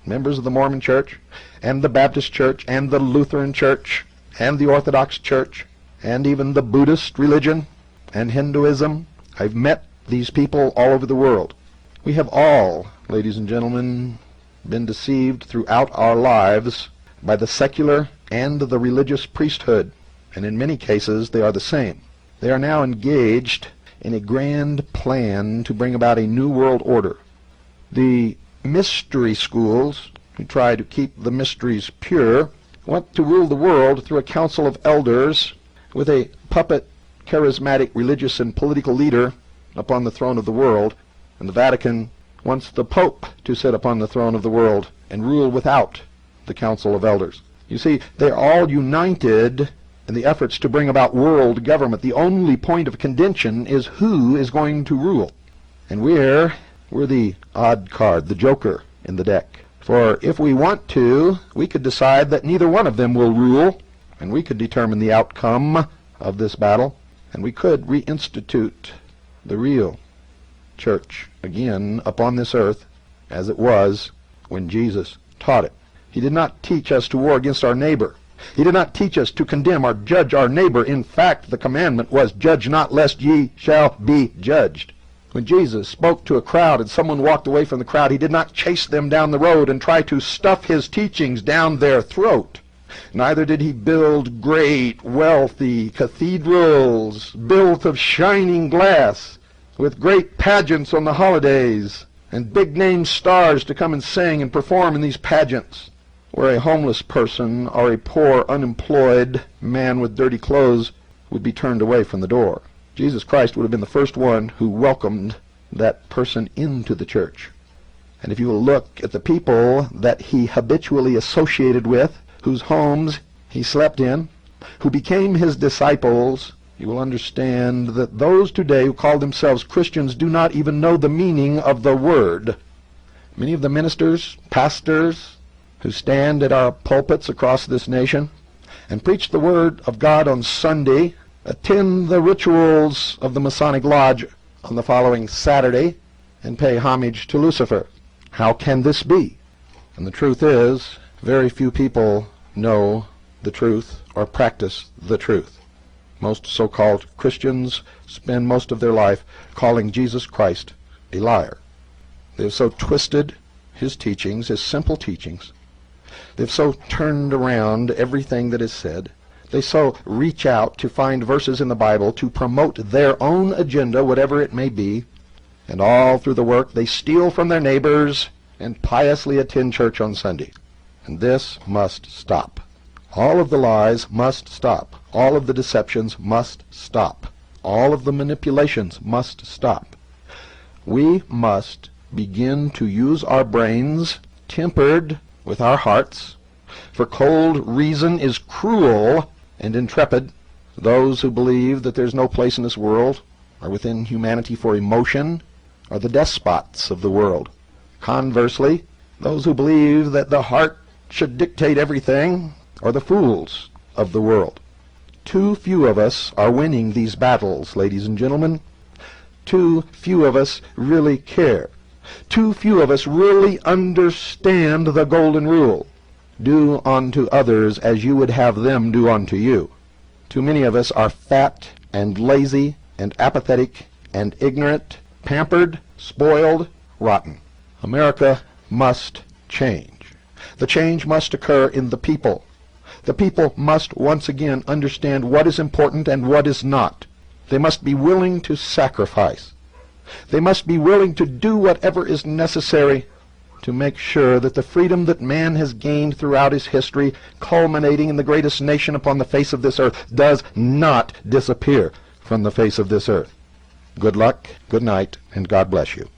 S3: members of the Mormon Church, and the Baptist Church, and the Lutheran Church, and the Orthodox Church, and even the Buddhist religion, and Hinduism. I've met these people all over the world. We have all, ladies and gentlemen, been deceived throughout our lives by the secular and the religious priesthood, and in many cases they are the same. They are now engaged in a grand plan to bring about a new world order. The mystery schools, who try to keep the mysteries pure, want to rule the world through a council of elders with a puppet, charismatic religious and political leader upon the throne of the world, and the Vatican wants the Pope to sit upon the throne of the world and rule without the council of elders. You see, they're all united in the efforts to bring about world government. The only point of contention is who is going to rule. And we're the odd card, the joker in the deck. For if we want to, we could decide that neither one of them will rule, and we could determine the outcome of this battle, and we could reinstitute the real church again upon this earth as it was when Jesus taught it. He did not teach us to war against our neighbor. He did not teach us to condemn or judge our neighbor. In fact, the commandment was, "Judge not, lest ye shall be judged." When Jesus spoke to a crowd and someone walked away from the crowd, he did not chase them down the road and try to stuff his teachings down their throat. Neither did he build great, wealthy cathedrals built of shining glass with great pageants on the holidays and big-name stars to come and sing and perform in these pageants, where a homeless person or a poor, unemployed man with dirty clothes would be turned away from the door. Jesus Christ would have been the first one who welcomed that person into the church. And if you will look at the people that he habitually associated with, whose homes he slept in, who became his disciples, you will understand that those today who call themselves Christians do not even know the meaning of the word. Many of the ministers, pastors, who stand at our pulpits across this nation and preach the word of God on Sunday, attend the rituals of the Masonic Lodge on the following Saturday, and pay homage to Lucifer. How can this be? And the truth is, very few people know the truth or practice the truth. Most so-called Christians spend most of their life calling Jesus Christ a liar. They've so twisted his teachings, his simple teachings. They've so turned around everything that is said. They so reach out to find verses in the Bible to promote their own agenda, whatever it may be. And all through the work, they steal from their neighbors and piously attend church on Sunday. And this must stop. All of the lies must stop. All of the deceptions must stop. All of the manipulations must stop. We must begin to use our brains, tempered with our hearts, for cold reason is cruel and intrepid. Those who believe that there's no place in this world or within humanity for emotion are the despots of the world. Conversely, those who believe that the heart should dictate everything are the fools of the world. Too few of us are winning these battles, ladies and gentlemen. Too few of us really care. Too few of us really understand the golden rule. Do unto others as you would have them do unto you. Too many of us are fat and lazy and apathetic and ignorant, pampered, spoiled, rotten. America must change. The change must occur in the people. The people must once again understand what is important and what is not. They must be willing to sacrifice. They must be willing to do whatever is necessary to make sure that the freedom that man has gained throughout his history, culminating in the greatest nation upon the face of this earth, does not disappear from the face of this earth. Good luck, good night, and God bless you.